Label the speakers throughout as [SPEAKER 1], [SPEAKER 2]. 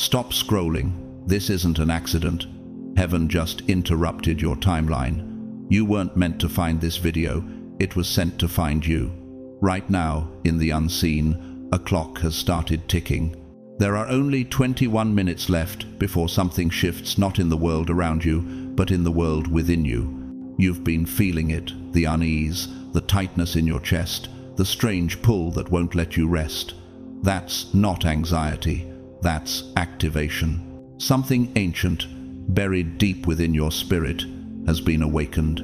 [SPEAKER 1] Stop scrolling. This isn't an accident. Heaven just interrupted your timeline. You weren't meant to find this video. It was sent to find you. Right now, in the unseen, a clock has started ticking. There are only 21 minutes left before something shifts, not in the world around you, but in the world within you. You've been feeling it, the unease, the tightness in your chest, the strange pull that won't let you rest. That's not anxiety, that's activation. Something ancient, buried deep within your spirit, has been awakened.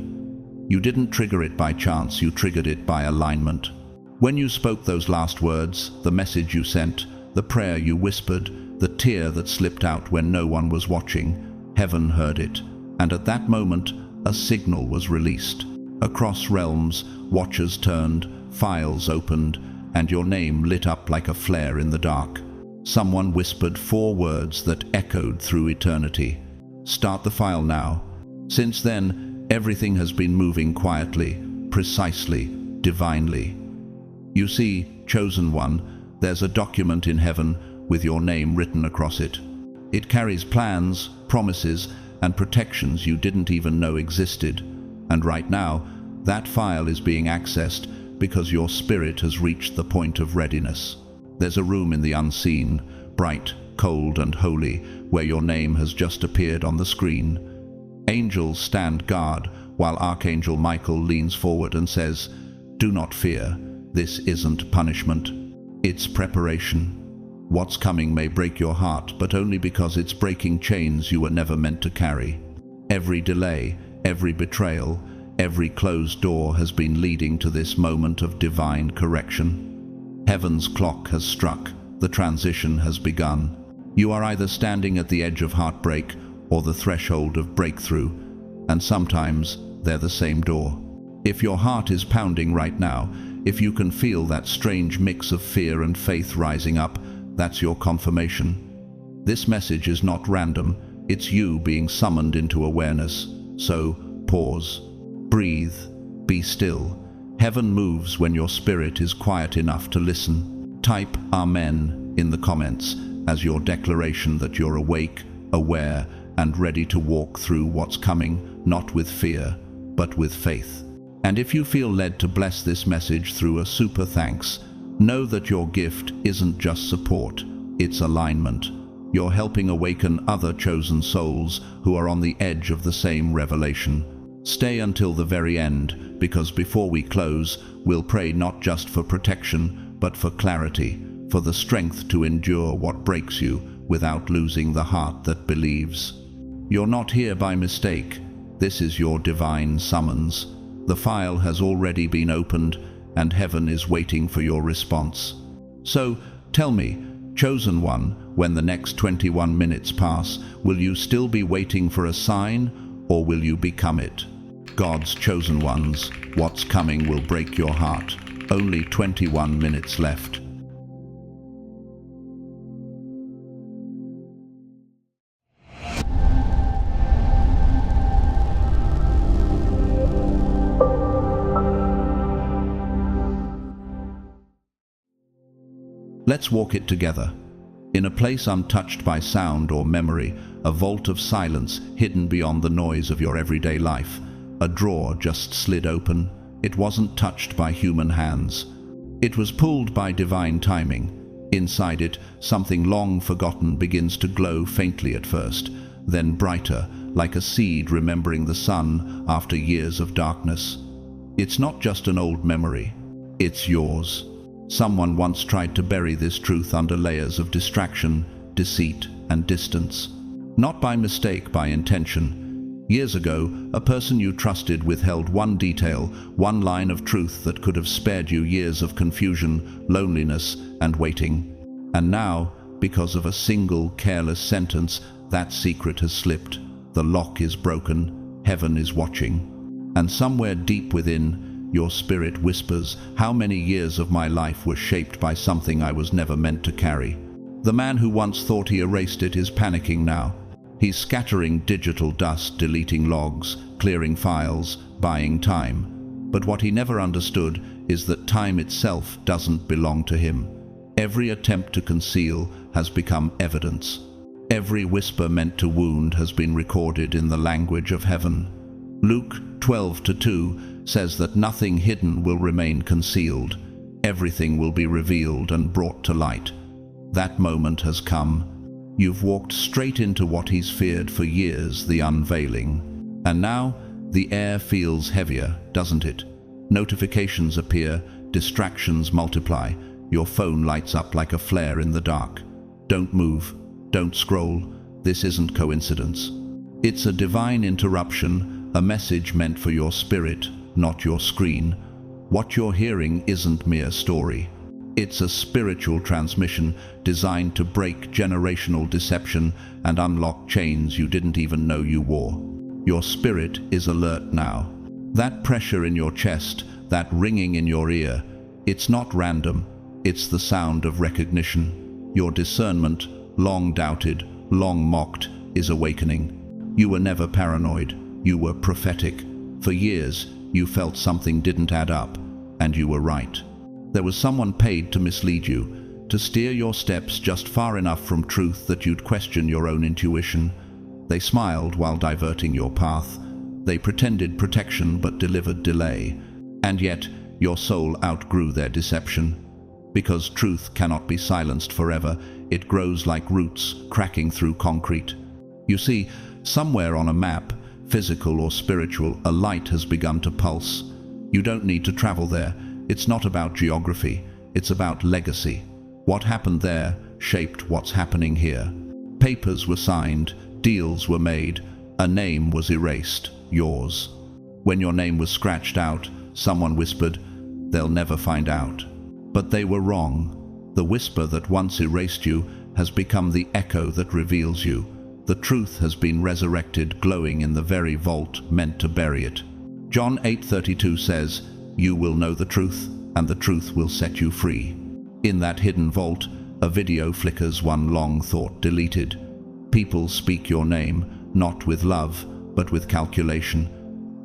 [SPEAKER 1] You didn't trigger it by chance, you triggered it by alignment. When you spoke those last words, the message you sent, the prayer you whispered, the tear that slipped out when no one was watching, heaven heard it, and at that moment, a signal was released. Across realms, watchers turned, files opened, and your name lit up like a flare in the dark. Someone whispered 4 words that echoed through eternity. Start the file now. Since then, everything has been moving quietly, precisely, divinely. You see, chosen one, there's a document in heaven with your name written across it. It carries plans, promises, and protections you didn't even know existed. And right now, that file is being accessed because your spirit has reached the point of readiness. There's a room in the unseen, bright, cold, and holy, where your name has just appeared on the screen. Angels stand guard, while Archangel Michael leans forward and says, "Do not fear. This isn't punishment. It's preparation. What's coming may break your heart, but only because it's breaking chains you were never meant to carry. Every delay, every betrayal, every closed door has been leading to this moment of divine correction. Heaven's clock has struck. The transition has begun. You are either standing at the edge of heartbreak or the threshold of breakthrough, and sometimes they're the same door. If your heart is pounding right now, if you can feel that strange mix of fear and faith rising up, that's your confirmation. This message is not random, it's you being summoned into awareness. So, pause. Breathe. Be still. Heaven moves when your spirit is quiet enough to listen. Type Amen in the comments as your declaration that you're awake, aware, and ready to walk through what's coming, not with fear, but with faith. And if you feel led to bless this message through a super thanks, know that your gift isn't just support, it's alignment. You're helping awaken other chosen souls who are on the edge of the same revelation. Stay until the very end, because before we close, we'll pray not just for protection, but for clarity, for the strength to endure what breaks you without losing the heart that believes. You're not here by mistake. This is your divine summons. The file has already been opened, and heaven is waiting for your response. So, tell me, chosen one, when the next 21 minutes pass, will you still be waiting for a sign, or will you become it? God's chosen ones, what's coming will break your heart. Only 21 minutes left. Let's walk it together. In a place untouched by sound or memory, a vault of silence hidden beyond the noise of your everyday life, a drawer just slid open. It wasn't touched by human hands. It was pulled by divine timing. Inside it, something long forgotten begins to glow faintly at first, then brighter, like a seed remembering the sun after years of darkness. It's not just an old memory. It's yours. Someone once tried to bury this truth under layers of distraction, deceit, and distance. Not by mistake, by intention. Years ago, a person you trusted withheld one detail, one line of truth that could have spared you years of confusion, loneliness, and waiting. And now, because of a single careless sentence, that secret has slipped. The lock is broken. Heaven is watching. And somewhere deep within, your spirit whispers, how many years of my life were shaped by something I was never meant to carry? The man who once thought he erased it is panicking now. He's scattering digital dust, deleting logs, clearing files, buying time. But what he never understood is that time itself doesn't belong to him. Every attempt to conceal has become evidence. Every whisper meant to wound has been recorded in the language of heaven. Luke 12:2 says that nothing hidden will remain concealed. Everything will be revealed and brought to light. That moment has come. You've walked straight into what he's feared for years, the unveiling. And now, the air feels heavier, doesn't it? Notifications appear, distractions multiply. Your phone lights up like a flare in the dark. Don't move, don't scroll. This isn't coincidence. It's a divine interruption, a message meant for your spirit, not your screen. What you're hearing isn't mere story. It's a spiritual transmission designed to break generational deception and unlock chains you didn't even know you wore. Your spirit is alert now. That pressure in your chest, that ringing in your ear, it's not random. It's the sound of recognition. Your discernment, long doubted, long mocked, is awakening. You were never paranoid. You were prophetic. For years, you felt something didn't add up, and you were right. There was someone paid to mislead you, to steer your steps just far enough from truth that you'd question your own intuition. They smiled while diverting your path. They pretended protection but delivered delay. And yet, your soul outgrew their deception. Because truth cannot be silenced forever, it grows like roots cracking through concrete. You see, somewhere on a map, physical or spiritual, a light has begun to pulse. You don't need to travel there. It's not about geography, it's about legacy. What happened there shaped what's happening here. Papers were signed, deals were made, a name was erased, yours. When your name was scratched out, someone whispered, "They'll never find out." But they were wrong. The whisper that once erased you has become the echo that reveals you. The truth has been resurrected, glowing in the very vault meant to bury it. John 8:32 says, "You will know the truth, and the truth will set you free." In that hidden vault, a video flickers, one long thought deleted. People speak your name, not with love, but with calculation.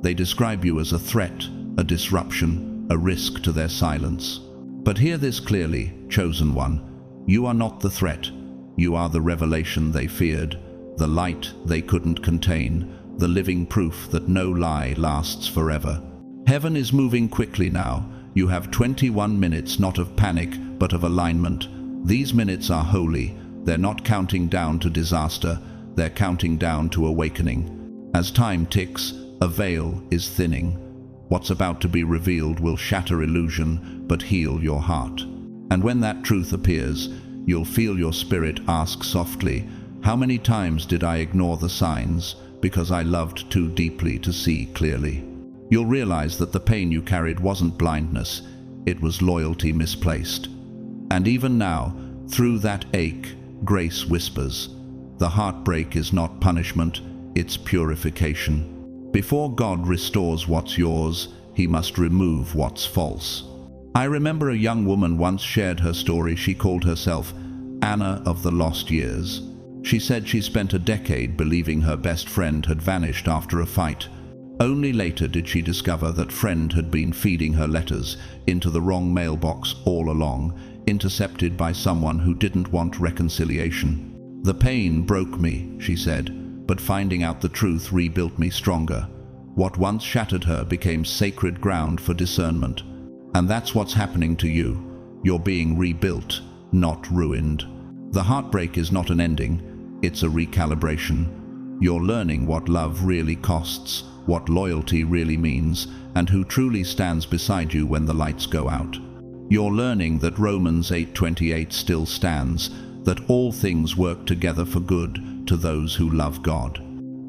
[SPEAKER 1] They describe you as a threat, a disruption, a risk to their silence. But hear this clearly, chosen one. You are not the threat. You are the revelation they feared, the light they couldn't contain, the living proof that no lie lasts forever. Heaven is moving quickly now. You have 21 minutes, not of panic, but of alignment. These minutes are holy. They're not counting down to disaster. They're counting down to awakening. As time ticks, a veil is thinning. What's about to be revealed will shatter illusion, but heal your heart. And when that truth appears, you'll feel your spirit ask softly, "How many times did I ignore the signs because I loved too deeply to see clearly?" You'll realize that the pain you carried wasn't blindness, it was loyalty misplaced. And even now, through that ache, grace whispers. The heartbreak is not punishment, it's purification. Before God restores what's yours, he must remove what's false. I remember a young woman once shared her story. She called herself Anna of the Lost Years. She said she spent a decade believing her best friend had vanished after a fight. Only later did she discover that friend had been feeding her letters into the wrong mailbox all along, intercepted by someone who didn't want reconciliation. "The pain broke me," she said, "but finding out the truth rebuilt me stronger." What once shattered her became sacred ground for discernment. And that's what's happening to you. You're being rebuilt, not ruined. The heartbreak is not an ending, it's a recalibration. You're learning what love really costs, what loyalty really means, and who truly stands beside you when the lights go out. You're learning that Romans 8:28 still stands, that all things work together for good to those who love God.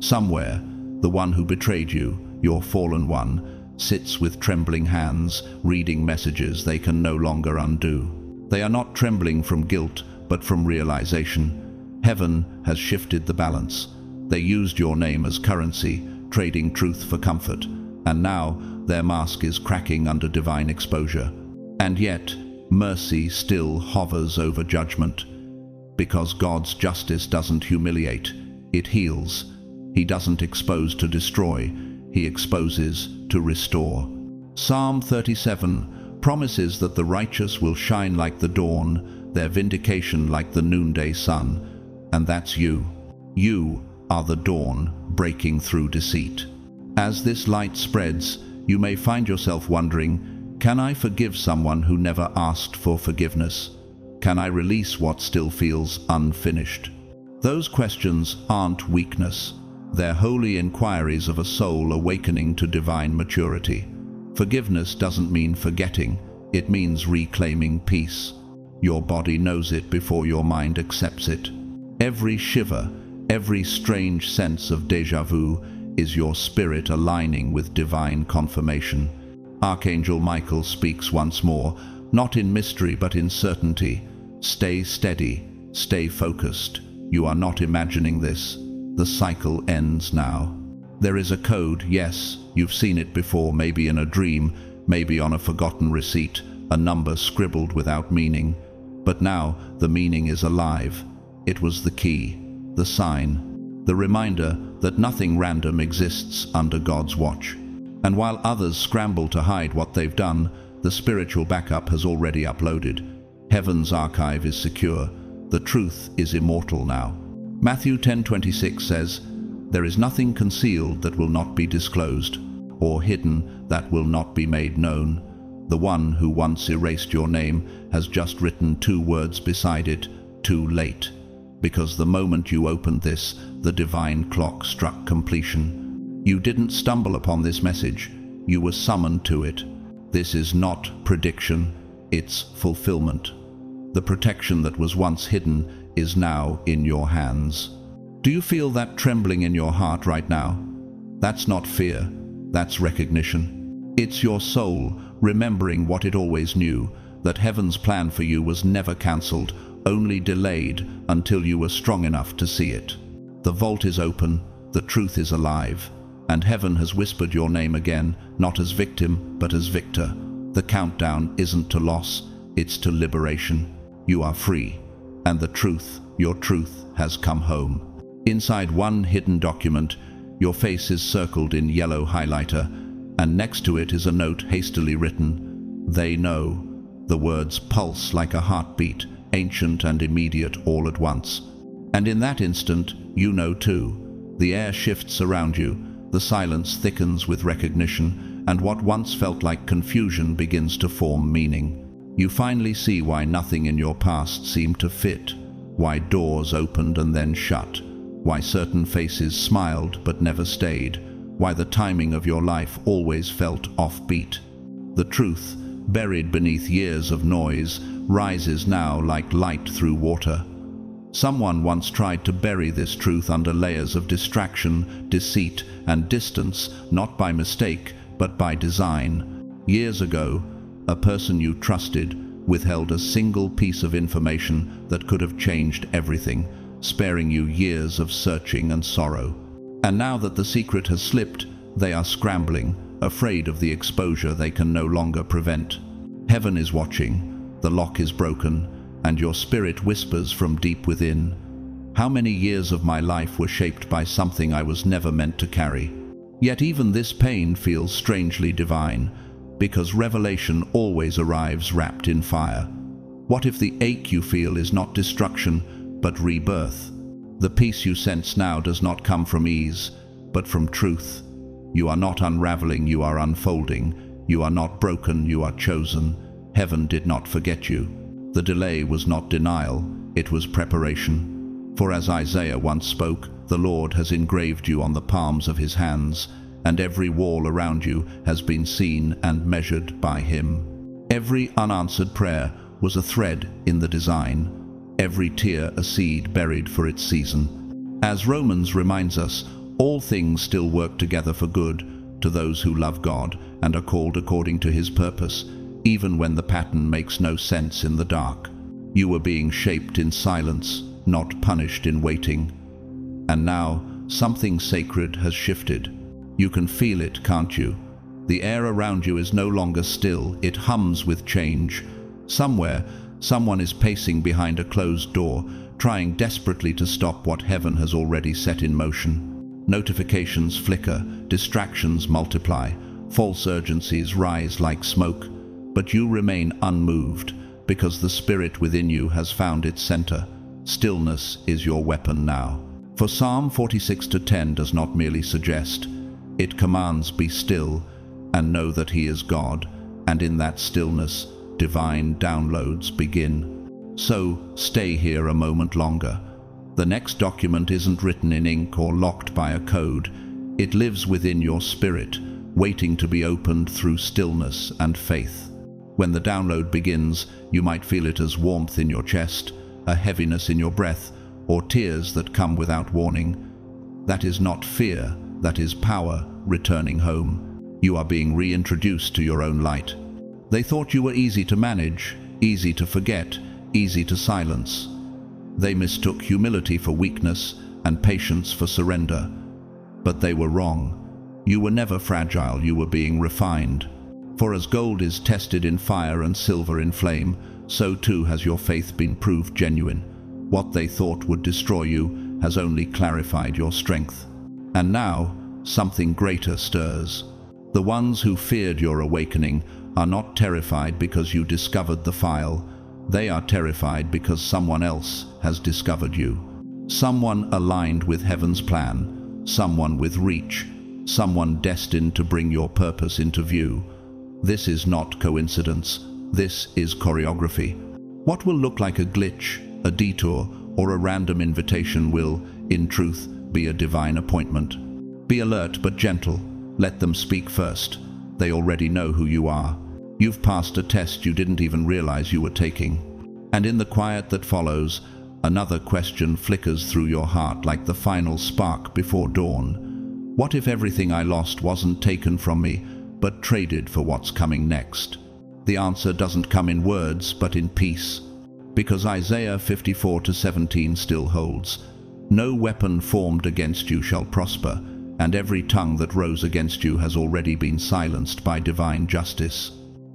[SPEAKER 1] Somewhere, the one who betrayed you, your fallen one, sits with trembling hands, reading messages they can no longer undo. They are not trembling from guilt, but from realization. Heaven has shifted the balance. They used your name as currency, trading truth for comfort, and now their mask is cracking under divine exposure. And yet, mercy still hovers over judgment. Because God's justice doesn't humiliate, it heals. He doesn't expose to destroy, he exposes to restore. Psalm 37 promises that the righteous will shine like the dawn, their vindication like the noonday sun. and that's you. You are the dawn breaking through deceit. As this light spreads, you may find yourself wondering, can I forgive someone who never asked for forgiveness? Can I release what still feels unfinished? Those questions aren't weakness. They're holy inquiries of a soul awakening to divine maturity. Forgiveness doesn't mean forgetting. It means reclaiming peace. Your body knows it before your mind accepts it. Every shiver, every strange sense of déjà vu is your spirit aligning with divine confirmation. Archangel Michael speaks once more, not in mystery but in certainty. Stay steady, stay focused. You are not imagining this. The cycle ends now. There is a code, yes, you've seen it before, maybe in a dream, maybe on a forgotten receipt, a number scribbled without meaning. But now the meaning is alive. It was the key, the sign, the reminder that nothing random exists under God's watch. And while others scramble to hide what they've done, the spiritual backup has already uploaded. Heaven's archive is secure. The truth is immortal now. Matthew 10:26 says, "There is nothing concealed that will not be disclosed, or hidden that will not be made known." The one who once erased your name has just written 2 words beside it, "Too late." Because the moment you opened this, the divine clock struck completion. You didn't stumble upon this message. You were summoned to it. This is not prediction, it's fulfillment. The protection that was once hidden is now in your hands. Do you feel that trembling in your heart right now? That's not fear, that's recognition. It's your soul remembering what it always knew, that heaven's plan for you was never cancelled, only delayed until you were strong enough to see it. The vault is open, the truth is alive, and heaven has whispered your name again, not as victim, but as victor. The countdown isn't to loss, it's to liberation. You are free, and the truth, your truth, has come home. Inside one hidden document, your face is circled in yellow highlighter, and next to it is a note hastily written. They know. The words pulse like a heartbeat, ancient and immediate all at once. And in that instant, you know too. The air shifts around you, the silence thickens with recognition, and what once felt like confusion begins to form meaning. You finally see why nothing in your past seemed to fit, why doors opened and then shut, why certain faces smiled but never stayed, why the timing of your life always felt offbeat. The truth, buried beneath years of noise, rises now like light through water. Someone once tried to bury this truth under layers of distraction, deceit, and distance, not by mistake, but by design. Years ago, a person you trusted withheld a single piece of information that could have changed everything, sparing you years of searching and sorrow. And now that the secret has slipped, they are scrambling, afraid of the exposure they can no longer prevent. Heaven is watching, the lock is broken, and your spirit whispers from deep within. How many years of my life were shaped by something I was never meant to carry? Yet even this pain feels strangely divine, because revelation always arrives wrapped in fire. What if the ache you feel is not destruction, but rebirth? The peace you sense now does not come from ease, but from truth. You are not unraveling, you are unfolding. You are not broken, you are chosen. Heaven did not forget you. The delay was not denial, it was preparation. For as Isaiah once spoke, the Lord has engraved you on the palms of his hands, and every wall around you has been seen and measured by him. Every unanswered prayer was a thread in the design, every tear a seed buried for its season. As Romans reminds us, all things still work together for good to those who love God and are called according to his purpose, even when the pattern makes no sense in the dark. You were being shaped in silence, not punished in waiting. And now, something sacred has shifted. You can feel it, can't you? The air around you is no longer still, it hums with change. Somewhere, someone is pacing behind a closed door, trying desperately to stop what heaven has already set in motion. Notifications flicker, distractions multiply, false urgencies rise like smoke, but you remain unmoved, because the spirit within you has found its center. Stillness is your weapon now. For Psalm 46:10 does not merely suggest, it commands, be still and know that He is God, and in that stillness, divine downloads begin. So, stay here a moment longer. The next document isn't written in ink or locked by a code. It lives within your spirit, waiting to be opened through stillness and faith. When the download begins, you might feel it as warmth in your chest, a heaviness in your breath, or tears that come without warning. That is not fear, that is power returning home. You are being reintroduced to your own light. They thought you were easy to manage, easy to forget, easy to silence. They mistook humility for weakness and patience for surrender. But they were wrong. You were never fragile, you were being refined. For as gold is tested in fire and silver in flame, so too has your faith been proved genuine. What they thought would destroy you has only clarified your strength. And now, something greater stirs. The ones who feared your awakening are not terrified because you discovered the file. They are terrified because someone else has discovered you. Someone aligned with heaven's plan, someone with reach, someone destined to bring your purpose into view. This is not coincidence. This is choreography. What will look like a glitch, a detour, or a random invitation will, in truth, be a divine appointment. Be alert but gentle. Let them speak first. They already know who you are. You've passed a test you didn't even realize you were taking. And in the quiet that follows, another question flickers through your heart like the final spark before dawn. What if everything I lost wasn't taken from me, but traded for what's coming next? The answer doesn't come in words, but in peace. Because Isaiah 54:17 still holds, no weapon formed against you shall prosper, and every tongue that rose against you has already been silenced by divine justice.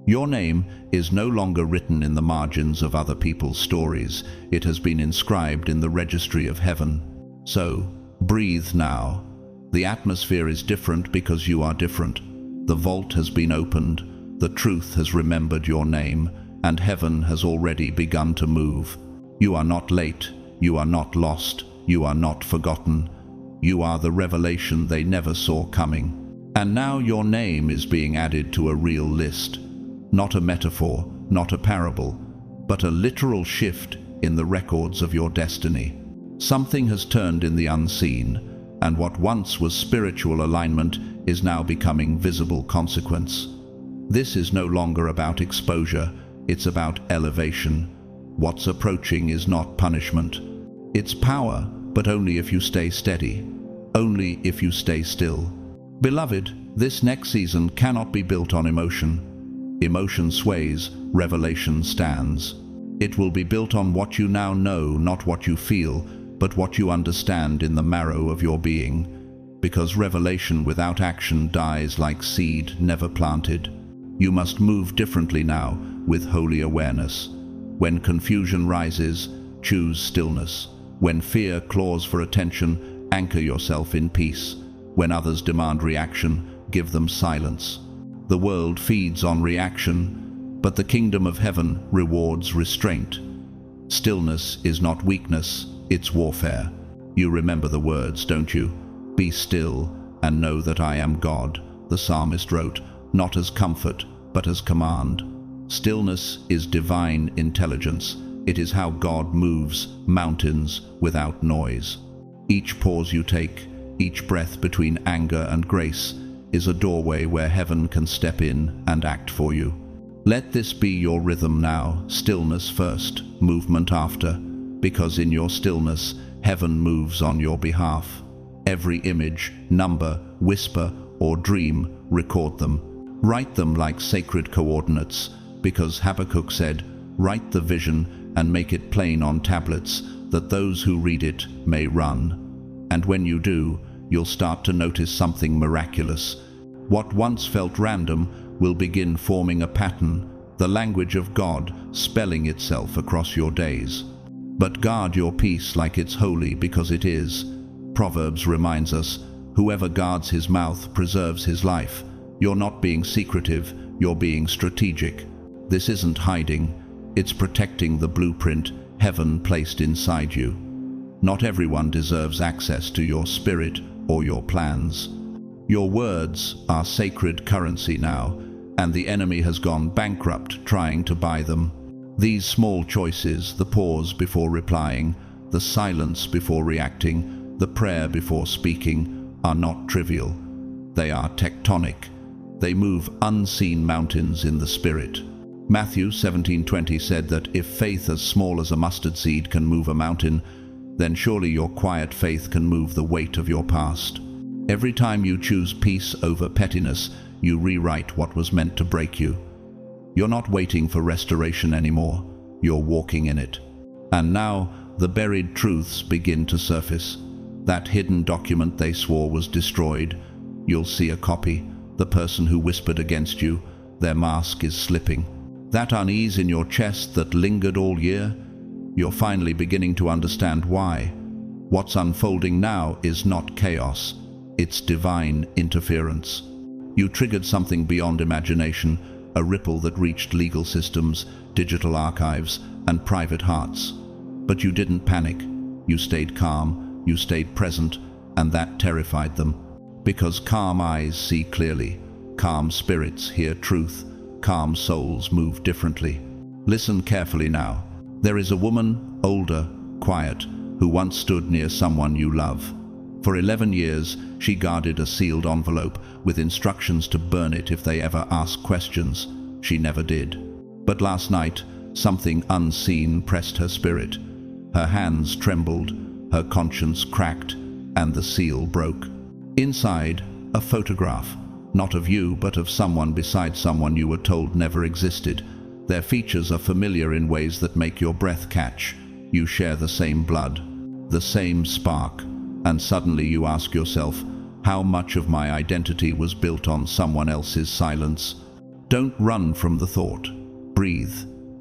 [SPEAKER 1] Your name is no longer written in the margins of other people's stories. It has been inscribed in the registry of heaven. So, breathe now. The atmosphere is different because you are different. The vault has been opened, the truth has remembered your name, and heaven has already begun to move. You are not late, you are not lost, you are not forgotten. You are the revelation they never saw coming. And now your name is being added to a real list. Not a metaphor, not a parable, but a literal shift in the records of your destiny. Something has turned in the unseen, and what once was spiritual alignment is now becoming visible consequence. This is no longer about exposure, it's about elevation. What's approaching is not punishment. It's power, but only if you stay steady, only if you stay still. Beloved, this next season cannot be built on emotion. Emotion sways, revelation stands. It will be built on what you now know, not what you feel, but what you understand in the marrow of your being. Because revelation without action dies like seed never planted. You must move differently now, with holy awareness. When confusion rises, choose stillness. When fear claws for attention, anchor yourself in peace. When others demand reaction, give them silence. The world feeds on reaction, but the kingdom of heaven rewards restraint. Stillness is not weakness, it's warfare. You remember the words, don't you? Be still and know that I am God, the psalmist wrote, not as comfort, but as command. Stillness is divine intelligence. It is how God moves mountains without noise. Each pause you take, each breath between anger and grace, is a doorway where heaven can step in and act for you. Let this be your rhythm now, stillness first, movement after, because in your stillness, heaven moves on your behalf. Every image, number, whisper, or dream, record them. Write them like sacred coordinates, because Habakkuk said, write the vision and make it plain on tablets, that those who read it may run. And when you do, you'll start to notice something miraculous. What once felt random will begin forming a pattern, the language of God spelling itself across your days. But guard your peace like it's holy, because it is. Proverbs reminds us, whoever guards his mouth preserves his life. You're not being secretive, you're being strategic. This isn't hiding, it's protecting the blueprint. heaven placed inside you. Not everyone deserves access to your spirit or your plans. Your words are sacred currency now, and the enemy has gone bankrupt trying to buy them. These small choices, the pause before replying, the silence before reacting, the prayer before speaking, are not trivial. They are tectonic. They move unseen mountains in the spirit. Matthew 17:20 said that if faith as small as a mustard seed can move a mountain, then surely your quiet faith can move the weight of your past. Every time you choose peace over pettiness, you rewrite what was meant to break you. You're not waiting for restoration anymore. You're walking in it. And now the buried truths begin to surface. That hidden document they swore was destroyed. You'll see a copy. The person who whispered against you, their mask is slipping. That unease in your chest that lingered all year, you're finally beginning to understand why. What's unfolding now is not chaos. It's divine interference. You triggered something beyond imagination, a ripple that reached legal systems, digital archives, and private hearts. But you didn't panic. You stayed calm, you stayed present, and that terrified them. Because calm eyes see clearly, calm spirits hear truth, calm souls move differently. Listen carefully now. There is a woman, older, quiet, who once stood near someone you love. For 11 years, she guarded a sealed envelope with instructions to burn it if they ever asked questions. She never did. But last night, something unseen pressed her spirit. Her hands trembled, her conscience cracked, and the seal broke. Inside, a photograph, not of you, but of someone beside someone you were told never existed. Their features are familiar in ways that make your breath catch. You share the same blood, the same spark, and suddenly you ask yourself, how much of my identity was built on someone else's silence? Don't run from the thought. Breathe.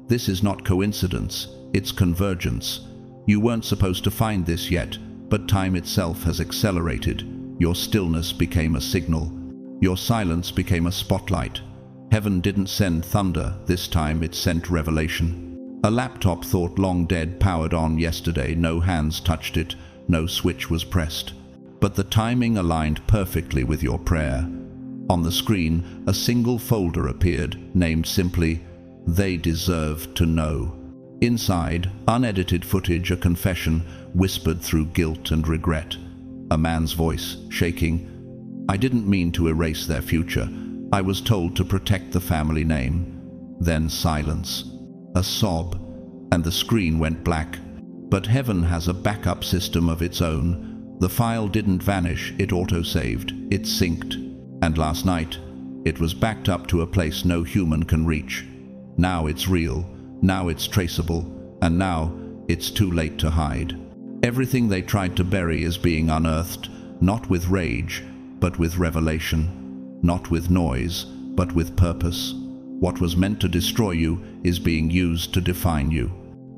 [SPEAKER 1] This is not coincidence, it's convergence. You weren't supposed to find this yet, but time itself has accelerated. Your stillness became a signal. Your silence became a spotlight. Heaven didn't send thunder, this time it sent revelation. A laptop thought long dead powered on yesterday, no hands touched it, no switch was pressed. But the timing aligned perfectly with your prayer. On the screen, a single folder appeared, named simply, "They Deserve to Know." Inside, unedited footage, a confession, whispered through guilt and regret. A man's voice, shaking, "I didn't mean to erase their future. I was told to protect the family name." Then silence. A sob, and the screen went black. But heaven has a backup system of its own. The file didn't vanish, it auto-saved, it synced. And last night, it was backed up to a place no human can reach. Now it's real, now it's traceable, and now it's too late to hide. Everything they tried to bury is being unearthed, not with rage, but with revelation. Not with noise, but with purpose. What was meant to destroy you is being used to define you.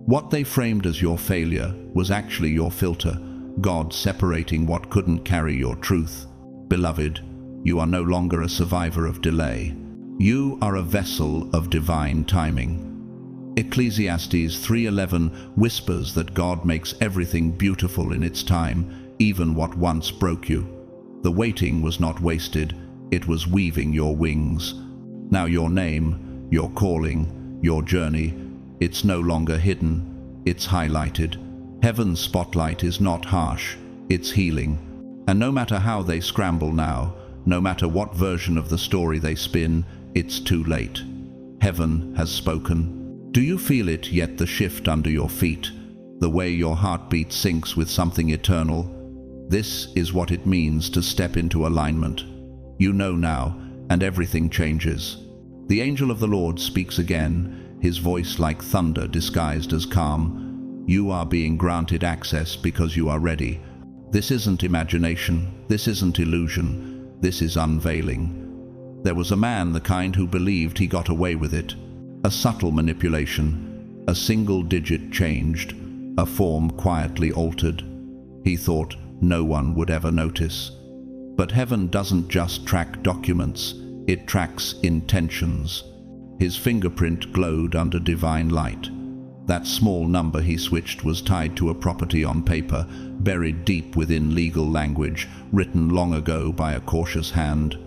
[SPEAKER 1] What they framed as your failure was actually your filter, God separating what couldn't carry your truth. Beloved, you are no longer a survivor of delay. You are a vessel of divine timing. Ecclesiastes 3:11 whispers that God makes everything beautiful in its time, even what once broke you. The waiting was not wasted, it was weaving your wings. Now your name, your calling, your journey, it's no longer hidden, it's highlighted. Heaven's spotlight is not harsh, it's healing. And no matter how they scramble now, no matter what version of the story they spin, it's too late. Heaven has spoken. Do you feel it yet, the shift under your feet? The way your heartbeat syncs with something eternal? This is what it means to step into alignment. You know now, and everything changes. The angel of the Lord speaks again, his voice like thunder disguised as calm. You are being granted access because you are ready. This isn't imagination, this isn't illusion, this is unveiling. There was a man, the kind who believed he got away with it. A subtle manipulation, a single digit changed, a form quietly altered. He thought no one would ever notice. But heaven doesn't just track documents, it tracks intentions. His fingerprint glowed under divine light. That small number he switched was tied to a property on paper, buried deep within legal language, written long ago by a cautious hand.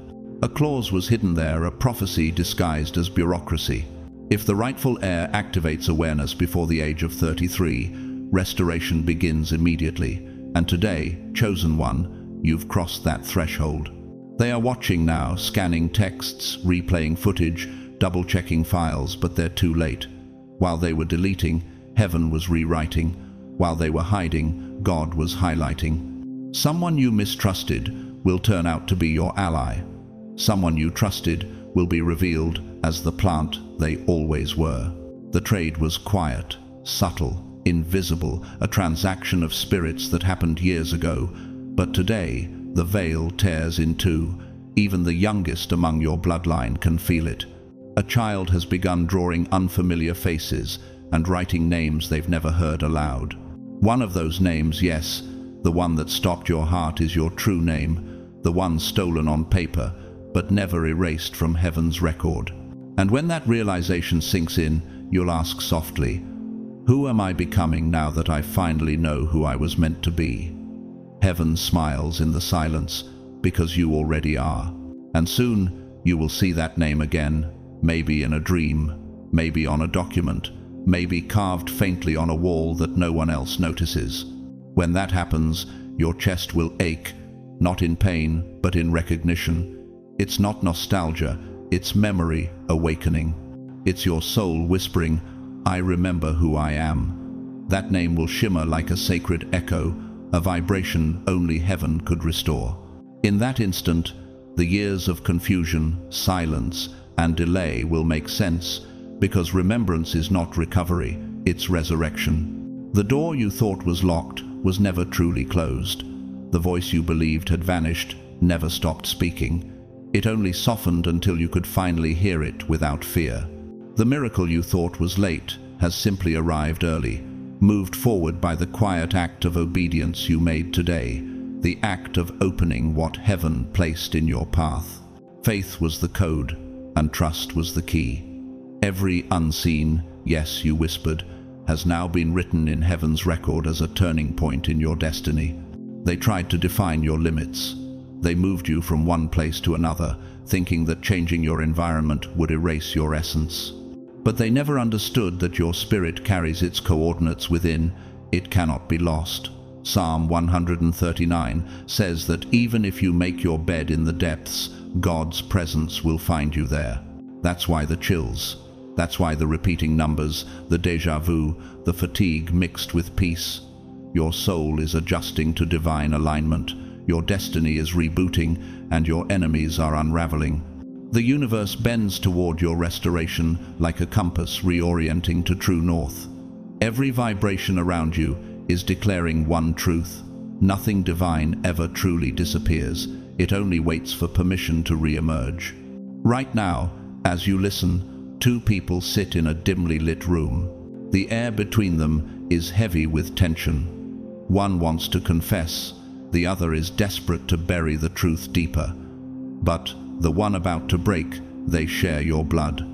[SPEAKER 1] A clause was hidden there, a prophecy disguised as bureaucracy. If the rightful heir activates awareness before the age of 33, restoration begins immediately. And today, chosen one, you've crossed that threshold. They are watching now, scanning texts, replaying footage, double-checking files, but they're too late. While they were deleting, heaven was rewriting. While they were hiding, God was highlighting. Someone you mistrusted will turn out to be your ally. Someone you trusted will be revealed as the plant they always were. The trade was quiet, subtle, invisible, a transaction of spirits that happened years ago. But today, the veil tears in two. Even the youngest among your bloodline can feel it. A child has begun drawing unfamiliar faces and writing names they've never heard aloud. One of those names, yes, the one that stopped your heart, is your true name, the one stolen on paper, but never erased from heaven's record. And when that realization sinks in, you'll ask softly, who am I becoming now that I finally know who I was meant to be? Heaven smiles in the silence, because you already are. And soon you will see that name again, maybe in a dream, maybe on a document, maybe carved faintly on a wall that no one else notices. When that happens, your chest will ache, not in pain, but in recognition. It's not nostalgia, it's memory awakening. It's your soul whispering, I remember who I am. That name will shimmer like a sacred echo, a vibration only heaven could restore. In that instant, the years of confusion, silence, and delay will make sense, because remembrance is not recovery, it's resurrection. The door you thought was locked was never truly closed. The voice you believed had vanished never stopped speaking. It only softened until you could finally hear it without fear. The miracle you thought was late has simply arrived early, moved forward by the quiet act of obedience you made today, the act of opening what heaven placed in your path. Faith was the code, and trust was the key. Every unseen yes you whispered has now been written in heaven's record as a turning point in your destiny. They tried to define your limits. They moved you from one place to another, thinking that changing your environment would erase your essence. But they never understood that your spirit carries its coordinates within. It cannot be lost. Psalm 139 says that even if you make your bed in the depths, God's presence will find you there. That's why the chills. That's why the repeating numbers, the déjà vu, the fatigue mixed with peace. Your soul is adjusting to divine alignment. Your destiny is rebooting, and your enemies are unraveling. The universe bends toward your restoration like a compass reorienting to true north. Every vibration around you is declaring one truth. Nothing divine ever truly disappears. It only waits for permission to re-emerge. Right now, as you listen, two people sit in a dimly lit room. The air between them is heavy with tension. One wants to confess. The other is desperate to bury the truth deeper. But the one about to break, they share your blood.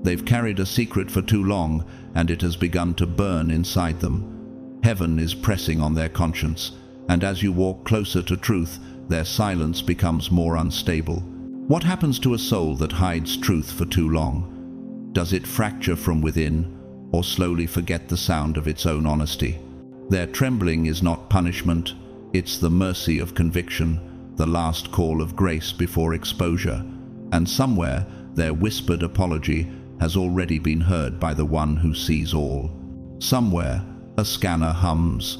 [SPEAKER 1] They've carried a secret for too long, and it has begun to burn inside them. Heaven is pressing on their conscience, and as you walk closer to truth, their silence becomes more unstable. What happens to a soul that hides truth for too long? Does it fracture from within, or slowly forget the sound of its own honesty? Their trembling is not punishment. It's the mercy of conviction, the last call of grace before exposure. And somewhere, their whispered apology has already been heard by the one who sees all. Somewhere, a scanner hums.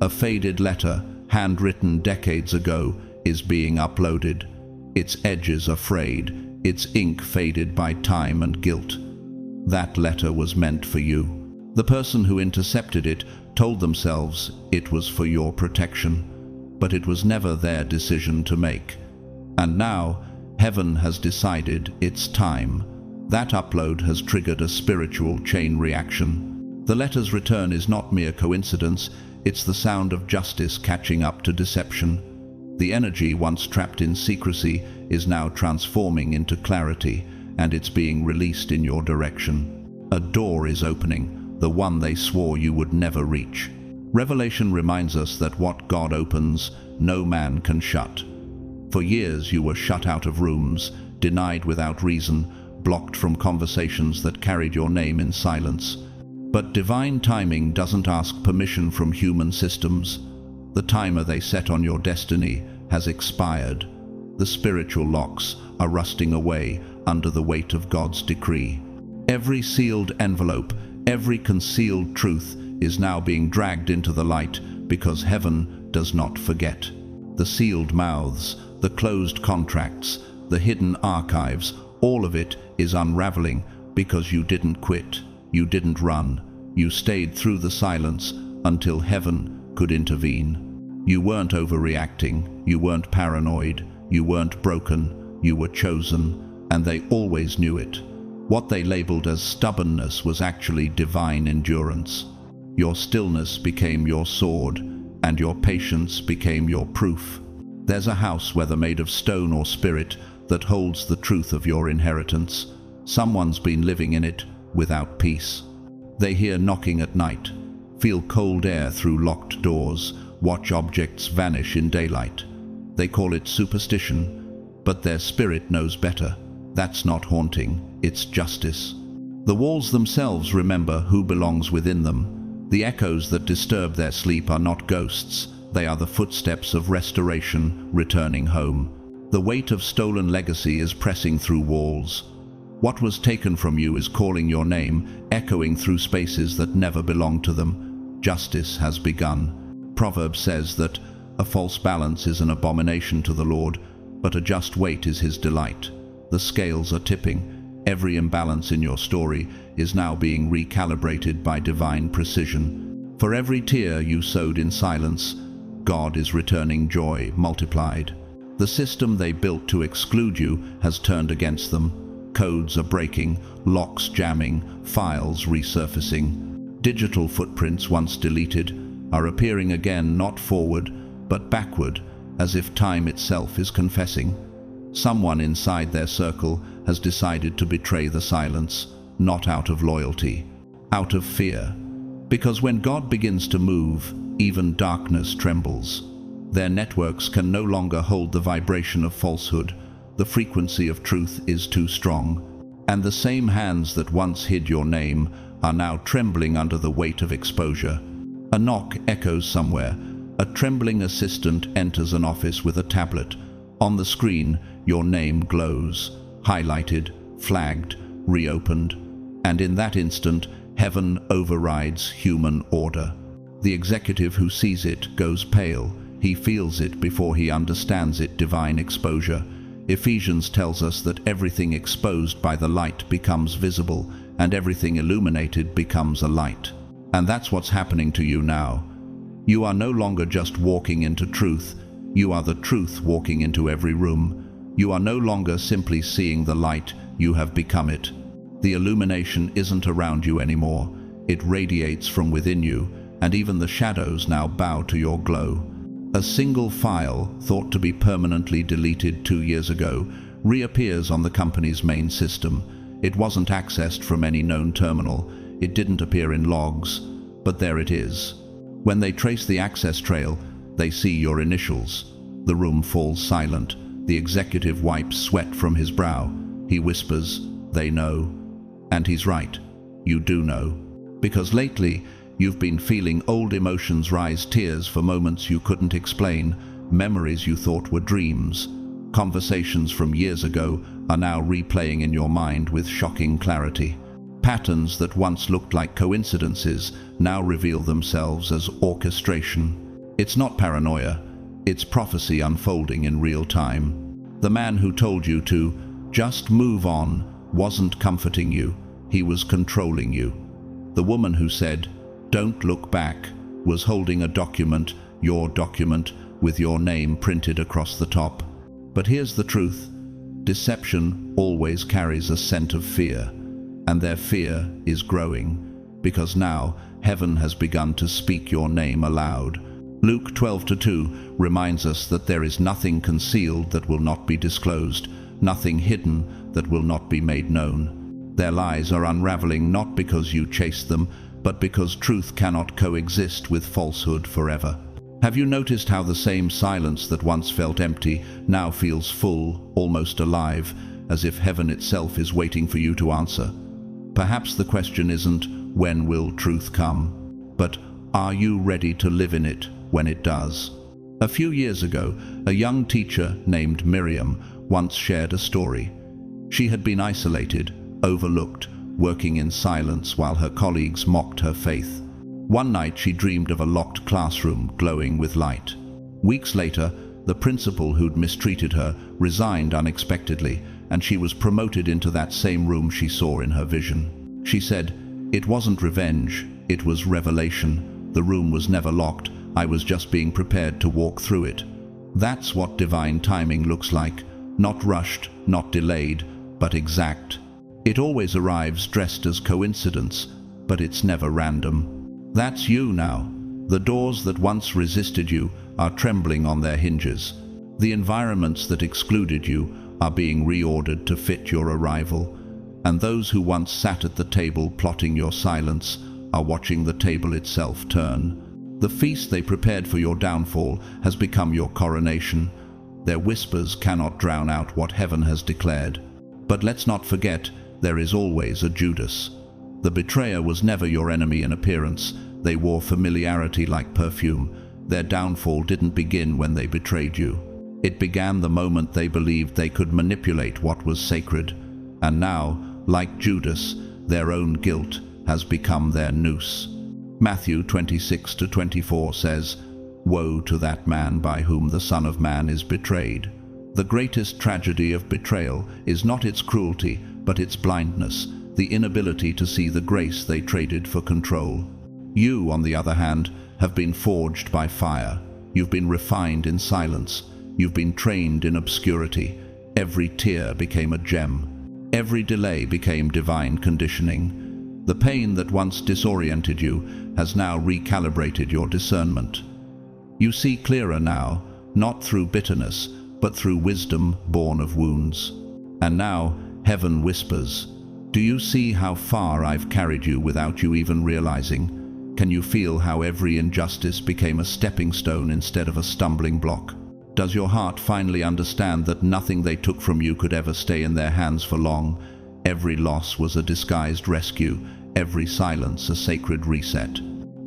[SPEAKER 1] A faded letter, handwritten decades ago, is being uploaded. Its edges are frayed, its ink faded by time and guilt. That letter was meant for you. The person who intercepted it told themselves it was for your protection, but it was never their decision to make. And now, heaven has decided it's time. That upload has triggered a spiritual chain reaction. The letter's return is not mere coincidence, it's the sound of justice catching up to deception. The energy once trapped in secrecy is now transforming into clarity, and it's being released in your direction. A door is opening, the one they swore you would never reach. Revelation reminds us that what God opens, no man can shut. For years you were shut out of rooms, denied without reason, blocked from conversations that carried your name in silence. But divine timing doesn't ask permission from human systems. The timer they set on your destiny has expired. The spiritual locks are rusting away under the weight of God's decree. Every sealed envelope, every concealed truth is now being dragged into the light because heaven does not forget. The sealed mouths, the closed contracts, the hidden archives, all of it is unraveling because you didn't quit, you didn't run, you stayed through the silence until heaven could intervene. You weren't overreacting, you weren't paranoid, you weren't broken, you were chosen, and they always knew it. What they labeled as stubbornness was actually divine endurance. Your stillness became your sword, and your patience became your proof. There's a house, whether made of stone or spirit, that holds the truth of your inheritance. Someone's been living in it without peace. They hear knocking at night, feel cold air through locked doors, watch objects vanish in daylight. They call it superstition, but their spirit knows better. That's not haunting, it's justice. The walls themselves remember who belongs within them. The echoes that disturb their sleep are not ghosts, they are the footsteps of restoration returning home. The weight of stolen legacy is pressing through walls. What was taken from you is calling your name, echoing through spaces that never belonged to them. Justice has begun. Proverbs says that a false balance is an abomination to the Lord, but a just weight is his delight. The scales are tipping. Every imbalance in your story is now being recalibrated by divine precision. For every tear you sowed in silence, God is returning joy multiplied. The system they built to exclude you has turned against them. Codes are breaking, locks jamming, files resurfacing. Digital footprints once deleted are appearing again, not forward, but backward, as if time itself is confessing. Someone inside their circle has decided to betray the silence, not out of loyalty, out of fear. Because when God begins to move, even darkness trembles. Their networks can no longer hold the vibration of falsehood. The frequency of truth is too strong. And the same hands that once hid your name are now trembling under the weight of exposure. A knock echoes somewhere. A trembling assistant enters an office with a tablet. On the screen, your name glows, highlighted, flagged, reopened. And in that instant, heaven overrides human order. The executive who sees it goes pale. He feels it before he understands it, divine exposure. Ephesians tells us that everything exposed by the light becomes visible, and everything illuminated becomes a light. And that's what's happening to you now. You are no longer just walking into truth. You are the truth walking into every room. You are no longer simply seeing the light, you have become it. The illumination isn't around you anymore. It radiates from within you, and even the shadows now bow to your glow. A single file, thought to be permanently deleted 2 years ago, reappears on the company's main system. It wasn't accessed from any known terminal. It didn't appear in logs, but there it is. When they trace the access trail, they see your initials. The room falls silent. The executive wipes sweat from his brow. He whispers, "They know." And he's right. You do know. Because lately, you've been feeling old emotions rise, tears for moments you couldn't explain, memories you thought were dreams. Conversations from years ago are now replaying in your mind with shocking clarity. Patterns that once looked like coincidences now reveal themselves as orchestration. It's not paranoia, it's prophecy unfolding in real time. The man who told you to just move on wasn't comforting you, he was controlling you. The woman who said, "Don't look back," was holding a document, your document, with your name printed across the top. But here's the truth. Deception always carries a scent of fear, and their fear is growing, because now heaven has begun to speak your name aloud. Luke 12:2 reminds us that there is nothing concealed that will not be disclosed, nothing hidden that will not be made known. Their lies are unraveling not because you chased them, but because truth cannot coexist with falsehood forever. Have you noticed how the same silence that once felt empty now feels full, almost alive, as if heaven itself is waiting for you to answer? Perhaps the question isn't, when will truth come, but are you ready to live in it when it does? A few years ago, a young teacher named Miriam once shared a story. She had been isolated, overlooked, working in silence while her colleagues mocked her faith. One night she dreamed of a locked classroom glowing with light. Weeks later, the principal who'd mistreated her resigned unexpectedly, and she was promoted into that same room she saw in her vision. She said, "It wasn't revenge, it was revelation. The room was never locked. I was just being prepared to walk through it." That's what divine timing looks like. Not rushed, not delayed, but exact. It always arrives dressed as coincidence, but it's never random. That's you now. The doors that once resisted you are trembling on their hinges. The environments that excluded you are being reordered to fit your arrival. And those who once sat at the table plotting your silence are watching the table itself turn. The feast they prepared for your downfall has become your coronation. Their whispers cannot drown out what heaven has declared. But let's not forget, there is always a Judas. The betrayer was never your enemy in appearance. They wore familiarity like perfume. Their downfall didn't begin when they betrayed you. It began the moment they believed they could manipulate what was sacred. And now, like Judas, their own guilt has become their noose. Matthew 26-24 says, "Woe to that man by whom the Son of Man is betrayed." The greatest tragedy of betrayal is not its cruelty, but its blindness, the inability to see the grace they traded for control. You, on the other hand, have been forged by fire. You've been refined in silence. You've been trained in obscurity. Every tear became a gem. Every delay became divine conditioning. The pain that once disoriented you has now recalibrated your discernment. You see clearer now, not through bitterness, but through wisdom born of wounds. And now, heaven whispers, "Do you see how far I've carried you without you even realizing? Can you feel how every injustice became a stepping stone instead of a stumbling block? Does your heart finally understand that nothing they took from you could ever stay in their hands for long? Every loss was a disguised rescue, every silence a sacred reset.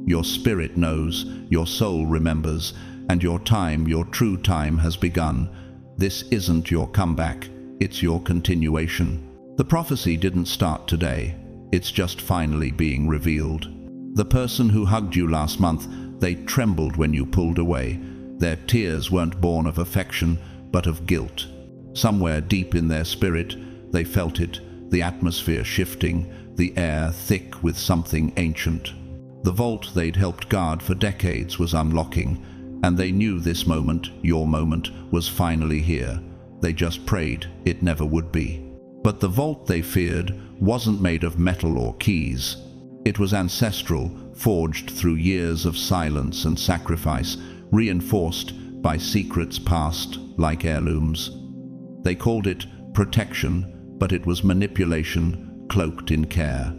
[SPEAKER 1] Your spirit knows, your soul remembers, and your time, your true time, has begun. This isn't your comeback, it's your continuation. The prophecy didn't start today, it's just finally being revealed. The person who hugged you last month, they trembled when you pulled away. Their tears weren't born of affection, but of guilt. Somewhere deep in their spirit, they felt it, the atmosphere shifting, the air thick with something ancient. The vault they'd helped guard for decades was unlocking, and they knew this moment, your moment, was finally here. They just prayed it never would be. But the vault they feared wasn't made of metal or keys. It was ancestral, forged through years of silence and sacrifice, reinforced by secrets past like heirlooms. They called it protection, but it was manipulation cloaked in care.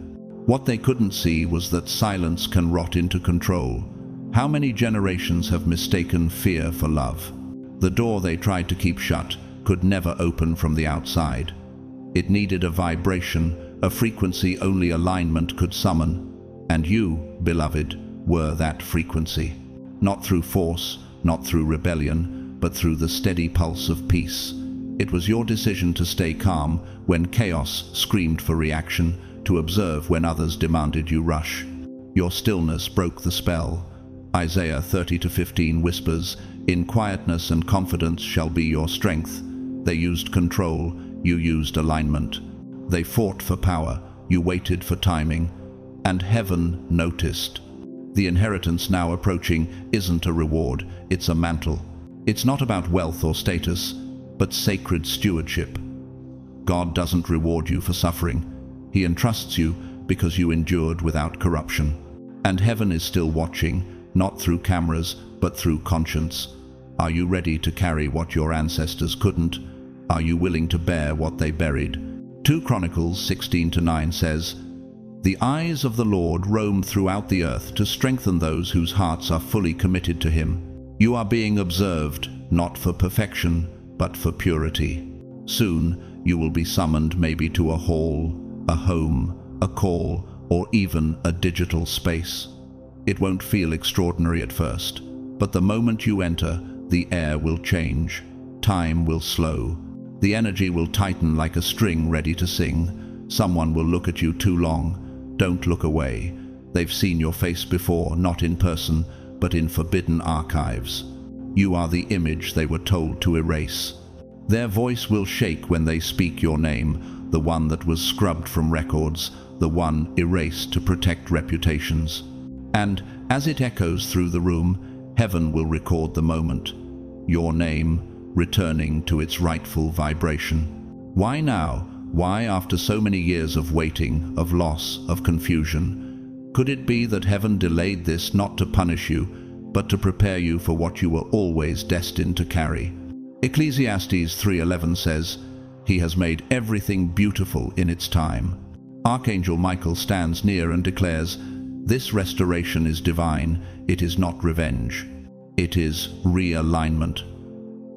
[SPEAKER 1] What they couldn't see was that silence can rot into control. How many generations have mistaken fear for love? The door they tried to keep shut could never open from the outside. It needed a vibration, a frequency only alignment could summon. And you, beloved, were that frequency. Not through force, not through rebellion, but through the steady pulse of peace. It was your decision to stay calm when chaos screamed for reaction, to observe when others demanded you rush. Your stillness broke the spell. Isaiah 30-15 whispers, "In quietness and confidence shall be your strength." They used control, you used alignment. They fought for power, you waited for timing. And heaven noticed. The inheritance now approaching isn't a reward, it's a mantle. It's not about wealth or status, but sacred stewardship. God doesn't reward you for suffering. He entrusts you because you endured without corruption. And heaven is still watching, not through cameras, but through conscience. Are you ready to carry what your ancestors couldn't? Are you willing to bear what they buried? 2 Chronicles 16-9 says, The eyes of the Lord roam throughout the earth to strengthen those whose hearts are fully committed to Him. You are being observed, not for perfection, but for purity. Soon, you will be summoned maybe to a hall, a home, a call, or even a digital space. It won't feel extraordinary at first, but the moment you enter, the air will change. Time will slow. The energy will tighten like a string ready to sing. Someone will look at you too long. Don't look away. They've seen your face before, not in person, but in forbidden archives. You are the image they were told to erase. Their voice will shake when they speak your name, the one that was scrubbed from records, the one erased to protect reputations. And as it echoes through the room, heaven will record the moment. Your name, returning to its rightful vibration. Why now? Why, after so many years of waiting, of loss, of confusion? Could it be that heaven delayed this not to punish you, but to prepare you for what you were always destined to carry? Ecclesiastes 3:11 says, "He has made everything beautiful in its time." Archangel Michael stands near and declares, "This restoration is divine, it is not revenge. It is realignment."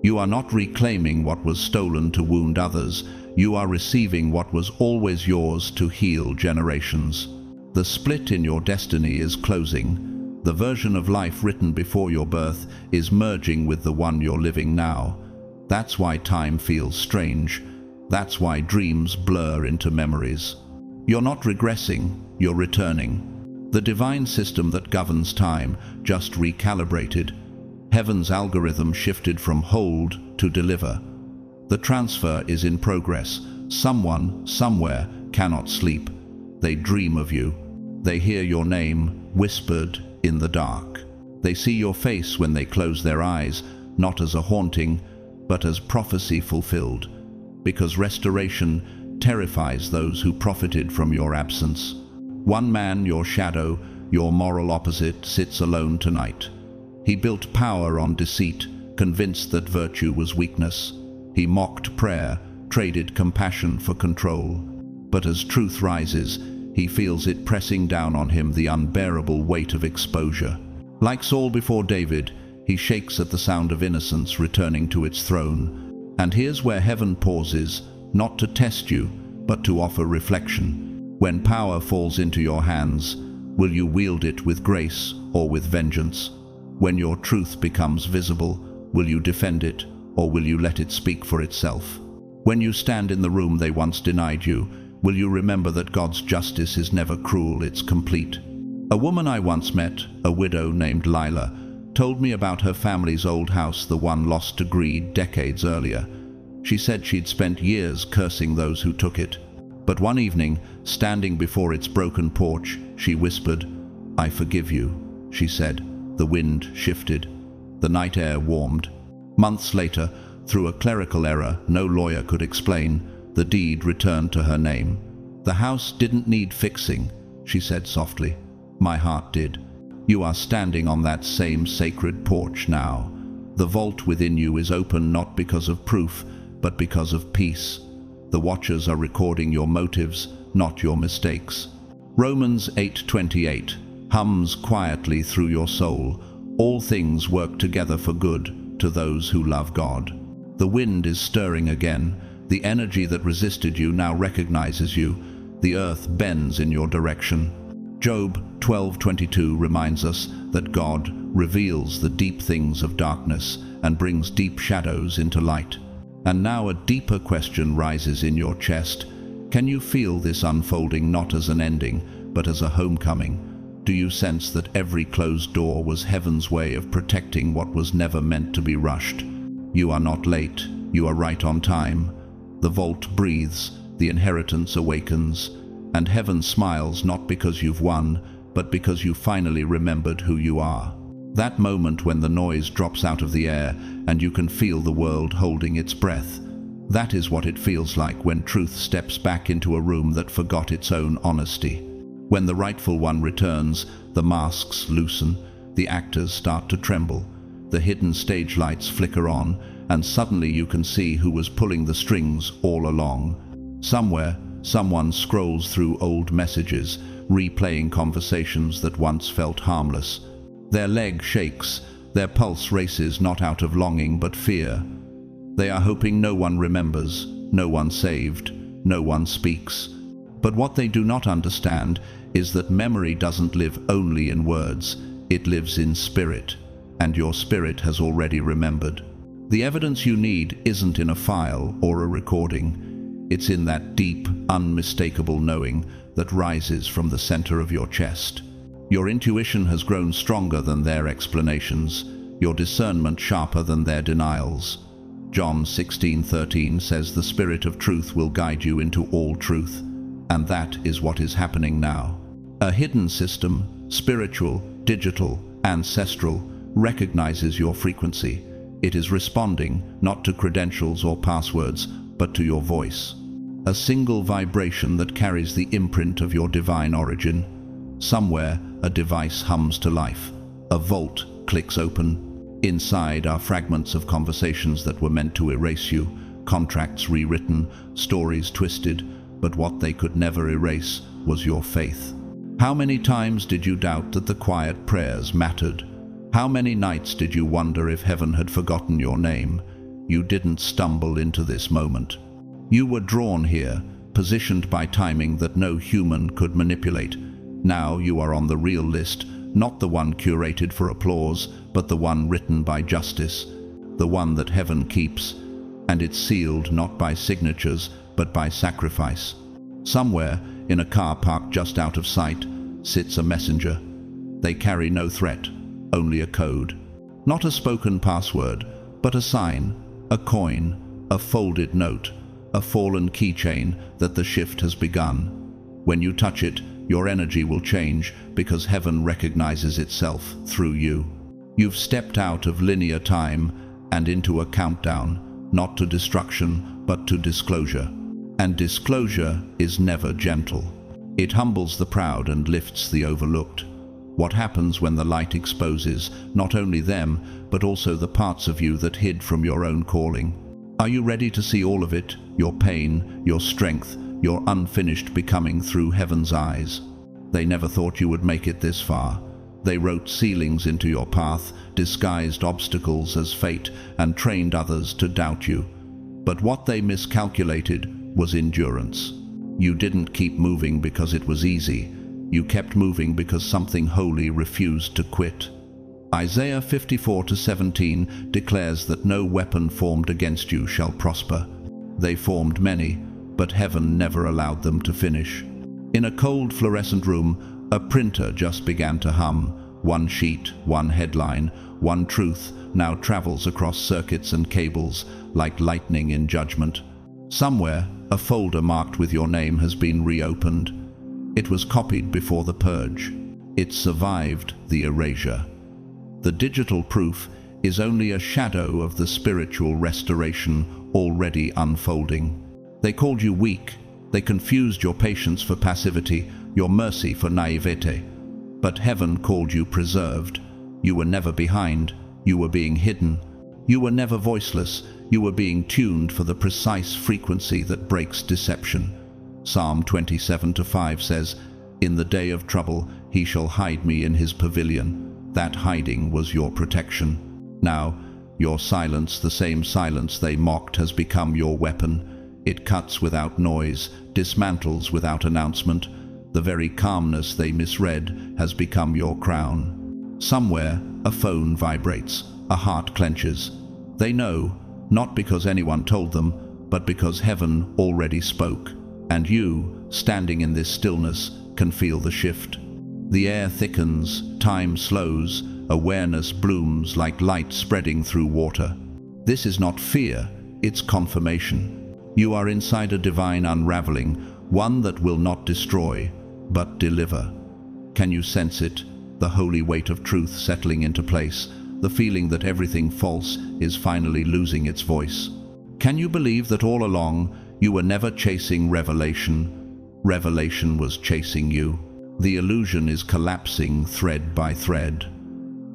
[SPEAKER 1] You are not reclaiming what was stolen to wound others. You are receiving what was always yours to heal generations. The split in your destiny is closing. The version of life written before your birth is merging with the one you're living now. That's why time feels strange. That's why dreams blur into memories. You're not regressing, you're returning. The divine system that governs time just recalibrated. Heaven's algorithm shifted from hold to deliver. The transfer is in progress. Someone, somewhere, cannot sleep. They dream of you. They hear your name whispered in the dark. They see your face when they close their eyes, not as a haunting, but as prophecy fulfilled. Because restoration terrifies those who profited from your absence. One man, your shadow, your moral opposite, sits alone tonight. He built power on deceit, convinced that virtue was weakness. He mocked prayer, traded compassion for control. But as truth rises, he feels it pressing down on him, the unbearable weight of exposure. Like Saul before David, he shakes at the sound of innocence returning to its throne. And here's where heaven pauses, not to test you, but to offer reflection. When power falls into your hands, will you wield it with grace or with vengeance? When your truth becomes visible, will you defend it, or will you let it speak for itself? When you stand in the room they once denied you, will you remember that God's justice is never cruel, it's complete? A woman I once met, a widow named Lila, told me about her family's old house, the one lost to greed decades earlier. She said she'd spent years cursing those who took it. But one evening, standing before its broken porch, she whispered, "I forgive you," she said. The wind shifted. The night air warmed. Months later, through a clerical error no lawyer could explain, the deed returned to her name. "The house didn't need fixing," she said softly. "My heart did." You are standing on that same sacred porch now. The vault within you is open not because of proof, but because of peace. The watchers are recording your motives, not your mistakes. Romans 8:28 hums quietly through your soul. All things work together for good to those who love God. The wind is stirring again. The energy that resisted you now recognizes you. The earth bends in your direction. Job 12:22 reminds us that God reveals the deep things of darkness and brings deep shadows into light. And now a deeper question rises in your chest. Can you feel this unfolding not as an ending, but as a homecoming? Do you sense that every closed door was heaven's way of protecting what was never meant to be rushed? You are not late, you are right on time. The vault breathes, the inheritance awakens, and heaven smiles not because you've won, but because you finally remembered who you are. That moment when the noise drops out of the air and you can feel the world holding its breath. That is what it feels like when truth steps back into a room that forgot its own honesty. When the rightful one returns, the masks loosen, the actors start to tremble, the hidden stage lights flicker on, and suddenly you can see who was pulling the strings all along. Somewhere, Someone scrolls through old messages, replaying conversations that once felt harmless. Their leg shakes, their pulse races not out of longing but fear. They are hoping no one remembers, no one saved, no one speaks. But what they do not understand is that memory doesn't live only in words, it lives in spirit, and your spirit has already remembered. The evidence you need isn't in a file or a recording. It's in that deep, unmistakable knowing that rises from the center of your chest. Your intuition has grown stronger than their explanations, your discernment sharper than their denials. John 16:13 says the Spirit of truth will guide you into all truth, and that is what is happening now. A hidden system, spiritual, digital, ancestral, recognizes your frequency. It is responding not to credentials or passwords, but to your voice. A single vibration that carries the imprint of your divine origin. Somewhere, a device hums to life. A vault clicks open. Inside are fragments of conversations that were meant to erase you, contracts rewritten, stories twisted, but what they could never erase was your faith. How many times did you doubt that the quiet prayers mattered? How many nights did you wonder if heaven had forgotten your name? You didn't stumble into this moment. You were drawn here, positioned by timing that no human could manipulate. Now you are on the real list, not the one curated for applause, but the one written by justice, the one that heaven keeps, and it's sealed not by signatures, but by sacrifice. Somewhere, in a car parked just out of sight, sits a messenger. They carry no threat, only a code. Not a spoken password, but a sign, a coin, a folded note, a fallen keychain that the shift has begun. When you touch it, your energy will change because heaven recognizes itself through you. You've stepped out of linear time and into a countdown, not to destruction, but to disclosure. And disclosure is never gentle. It humbles the proud and lifts the overlooked. What happens when the light exposes not only them, but also the parts of you that hid from your own calling? Are you ready to see all of it, your pain, your strength, your unfinished becoming through heaven's eyes? They never thought you would make it this far. They wrote ceilings into your path, disguised obstacles as fate, and trained others to doubt you. But what they miscalculated was endurance. You didn't keep moving because it was easy. You kept moving because something holy refused to quit. Isaiah 54:17 declares that no weapon formed against you shall prosper. They formed many, but heaven never allowed them to finish. In a cold fluorescent room, a printer just began to hum. One sheet, one headline, one truth now travels across circuits and cables like lightning in judgment. Somewhere, a folder marked with your name has been reopened. It was copied before the purge. It survived the erasure. The digital proof is only a shadow of the spiritual restoration already unfolding. They called you weak. They confused your patience for passivity, your mercy for naivete. But heaven called you preserved. You were never behind. You were being hidden. You were never voiceless. You were being tuned for the precise frequency that breaks deception. Psalm 27:5 says, "In the day of trouble he shall hide me in his pavilion." That hiding was your protection. Now, your silence, the same silence they mocked, has become your weapon. It cuts without noise, dismantles without announcement. The very calmness they misread has become your crown. Somewhere, a phone vibrates, a heart clenches. They know, not because anyone told them, but because heaven already spoke. And you, standing in this stillness, can feel the shift. The air thickens, time slows, awareness blooms like light spreading through water. This is not fear, it's confirmation. You are inside a divine unraveling, one that will not destroy, but deliver. Can you sense it? The holy weight of truth settling into place, the feeling that everything false is finally losing its voice. Can you believe that all along you were never chasing revelation? Revelation was chasing you. The illusion is collapsing thread by thread.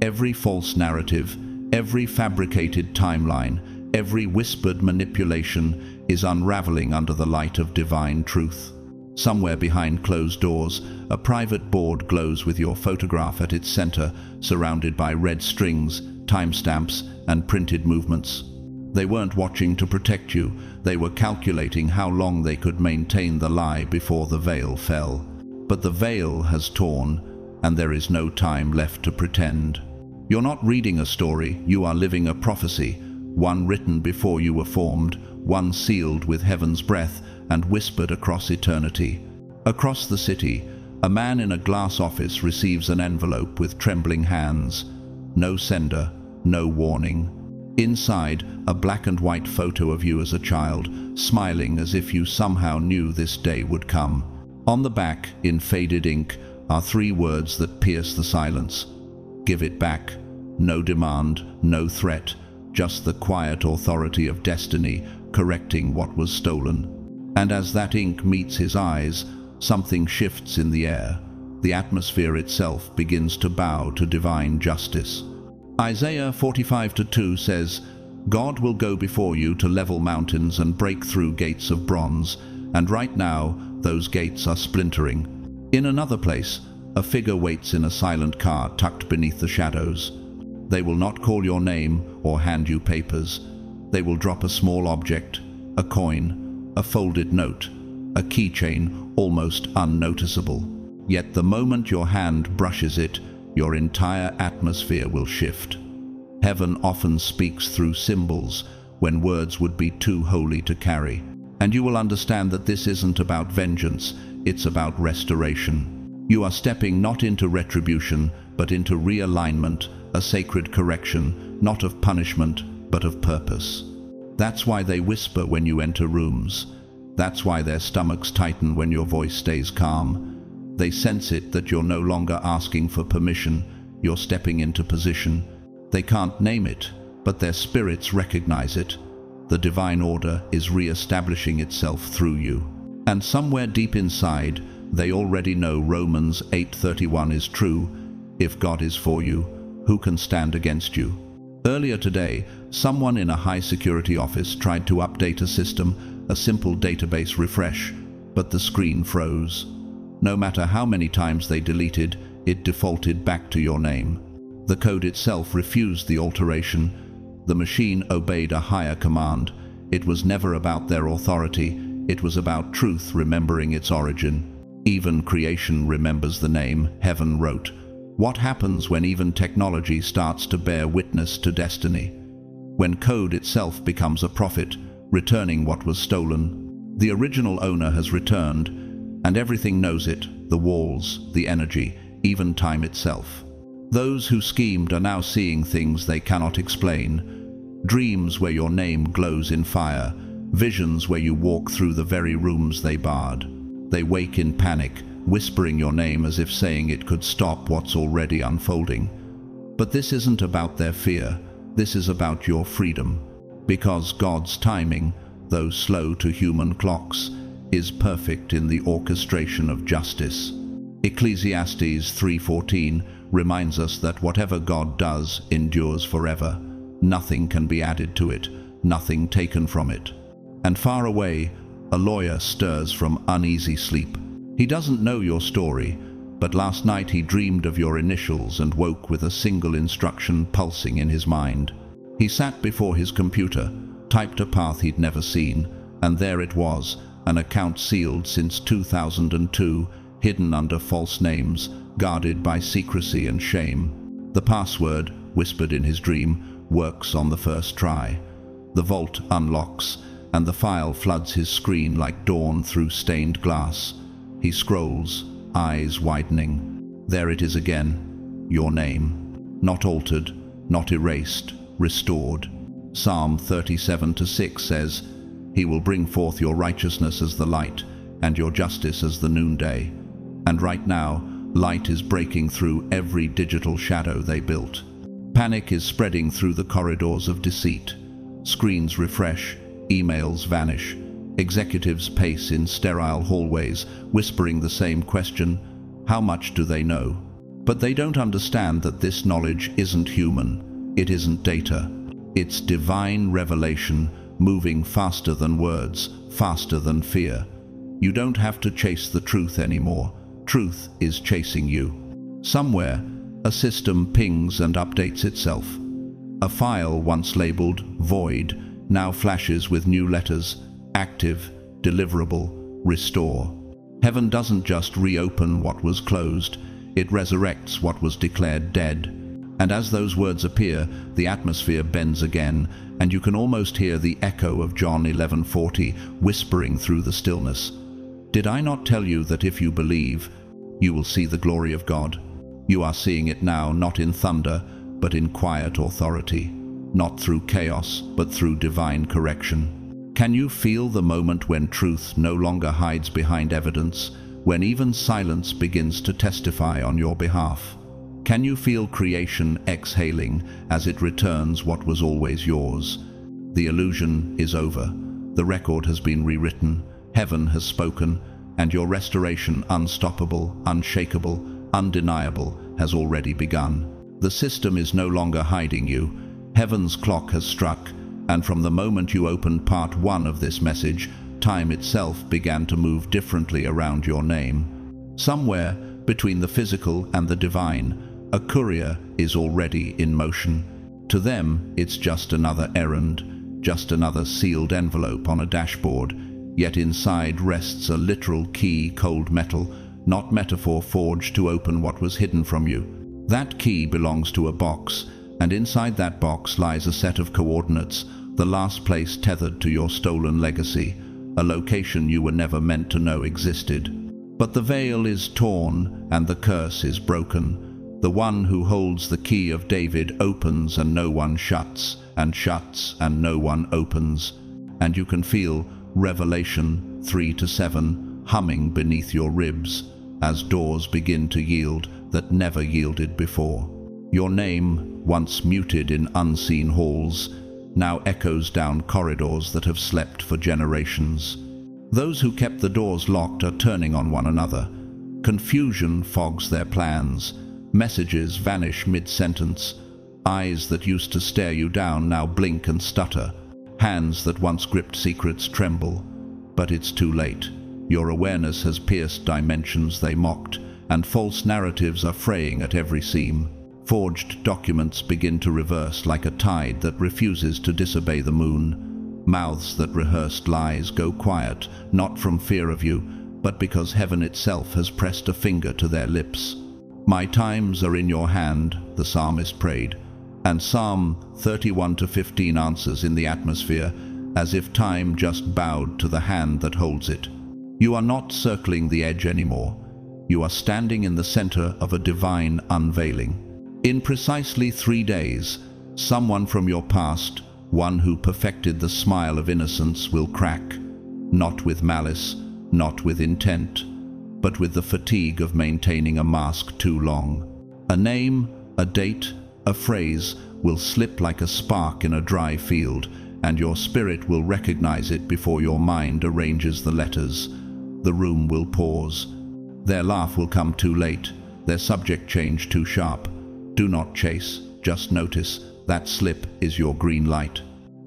[SPEAKER 1] Every false narrative, every fabricated timeline, every whispered manipulation is unraveling under the light of divine truth. Somewhere behind closed doors, a private board glows with your photograph at its center, surrounded by red strings, timestamps, and printed movements. They weren't watching to protect you. They were calculating how long they could maintain the lie before the veil fell. But the veil has torn, and there is no time left to pretend. You're not reading a story, you are living a prophecy, one written before you were formed, one sealed with heaven's breath and whispered across eternity. Across the city, a man in a glass office receives an envelope with trembling hands. No sender, no warning. Inside, a black and white photo of you as a child, smiling as if you somehow knew this day would come. On the back, in faded ink, are 3 words that pierce the silence. Give it back. No demand, no threat, just the quiet authority of destiny correcting what was stolen. And as that ink meets his eyes, something shifts in the air. The atmosphere itself begins to bow to divine justice. Isaiah 45:2 says, God will go before you to level mountains and break through gates of bronze, and right now those gates are splintering. In another place, a figure waits in a silent car tucked beneath the shadows. They will not call your name or hand you papers. They will drop a small object, a coin, a folded note, a keychain almost unnoticeable. Yet the moment your hand brushes it, your entire atmosphere will shift. Heaven often speaks through symbols when words would be too holy to carry. And you will understand that this isn't about vengeance, it's about restoration. You are stepping not into retribution, but into realignment, a sacred correction, not of punishment, but of purpose. That's why they whisper when you enter rooms. That's why their stomachs tighten when your voice stays calm. They sense it that you're no longer asking for permission, you're stepping into position. They can't name it, but their spirits recognize it. The divine order is re-establishing itself through you. And somewhere deep inside, they already know Romans 8:31 is true. If God is for you, who can stand against you? Earlier today, someone in a high-security office tried to update a system, a simple database refresh, but the screen froze. No matter how many times they deleted, it defaulted back to your name. The code itself refused the alteration. The machine obeyed a higher command. It was never about their authority, it was about truth remembering its origin. Even creation remembers the name, heaven wrote. What happens when even technology starts to bear witness to destiny? When code itself becomes a prophet, returning what was stolen. The original owner has returned, and everything knows it, the walls, the energy, even time itself. Those who schemed are now seeing things they cannot explain. Dreams where your name glows in fire, visions where you walk through the very rooms they barred. They wake in panic, whispering your name as if saying it could stop what's already unfolding. But this isn't about their fear, this is about your freedom. Because God's timing, though slow to human clocks, is perfect in the orchestration of justice. Ecclesiastes 3:14 reminds us that whatever God does endures forever. Nothing can be added to it, nothing taken from it. And far away, a lawyer stirs from uneasy sleep. He doesn't know your story, but last night he dreamed of your initials and woke with a single instruction pulsing in his mind. He sat before his computer, typed a path he'd never seen, and there it was, an account sealed since 2002, hidden under false names, guarded by secrecy and shame. The password, whispered in his dream, works on the first try. The vault unlocks, and the file floods his screen like dawn through stained glass. He scrolls, eyes widening. There it is again, your name. Not altered, not erased, restored. Psalm 37:6 says, He will bring forth your righteousness as the light, and your justice as the noonday. And right now, light is breaking through every digital shadow they built. Panic is spreading through the corridors of deceit. Screens refresh, emails vanish. Executives pace in sterile hallways, whispering the same question, how much do they know? But they don't understand that this knowledge isn't human. It isn't data. It's divine revelation, moving faster than words, faster than fear. You don't have to chase the truth anymore. Truth is chasing you. Somewhere, a system pings and updates itself. A file once labeled void now flashes with new letters: active, deliverable, restore. Heaven doesn't just reopen what was closed, it resurrects what was declared dead. And as those words appear, the atmosphere bends again, and you can almost hear the echo of John 11:40 whispering through the stillness. Did I not tell you that if you believe, you will see the glory of God? You are seeing it now, not in thunder, but in quiet authority, not through chaos, but through divine correction. Can you feel the moment when truth no longer hides behind evidence, when even silence begins to testify on your behalf? Can you feel creation exhaling as it returns what was always yours? The illusion is over. The record has been rewritten. Heaven has spoken, and your restoration, unstoppable, unshakable, undeniable, has already begun. The system is no longer hiding you. Heaven's clock has struck, and from the moment you opened part 1 of this message, time itself began to move differently around your name. Somewhere between the physical and the divine, a courier is already in motion. To them, it's just another errand, just another sealed envelope on a dashboard, yet inside rests a literal key, cold metal, not metaphor, forged to open what was hidden from you. That key belongs to a box, and inside that box lies a set of coordinates, the last place tethered to your stolen legacy, a location you were never meant to know existed. But the veil is torn, and the curse is broken. The one who holds the key of David opens and no one shuts, and shuts and no one opens. And you can feel Revelation 3-7 humming beneath your ribs as doors begin to yield that never yielded before. Your name, once muted in unseen halls, now echoes down corridors that have slept for generations. Those who kept the doors locked are turning on one another. Confusion fogs their plans. Messages vanish mid-sentence. Eyes that used to stare you down now blink and stutter. Hands that once gripped secrets tremble. But it's too late. Your awareness has pierced dimensions they mocked, and false narratives are fraying at every seam. Forged documents begin to reverse like a tide that refuses to disobey the moon. Mouths that rehearsed lies go quiet, not from fear of you, but because heaven itself has pressed a finger to their lips. My times are in your hand, the psalmist prayed, and Psalm 31-15 answers in the atmosphere, as if time just bowed to the hand that holds it. You are not circling the edge anymore. You are standing in the center of a divine unveiling. In precisely 3 days, someone from your past, one who perfected the smile of innocence, will crack, not with malice, not with intent, but with the fatigue of maintaining a mask too long. A name, a date, a phrase will slip like a spark in a dry field, and your spirit will recognize it before your mind arranges the letters. The room will pause. Their laugh will come too late, their subject change too sharp. Do not chase, just notice. That slip is your green light.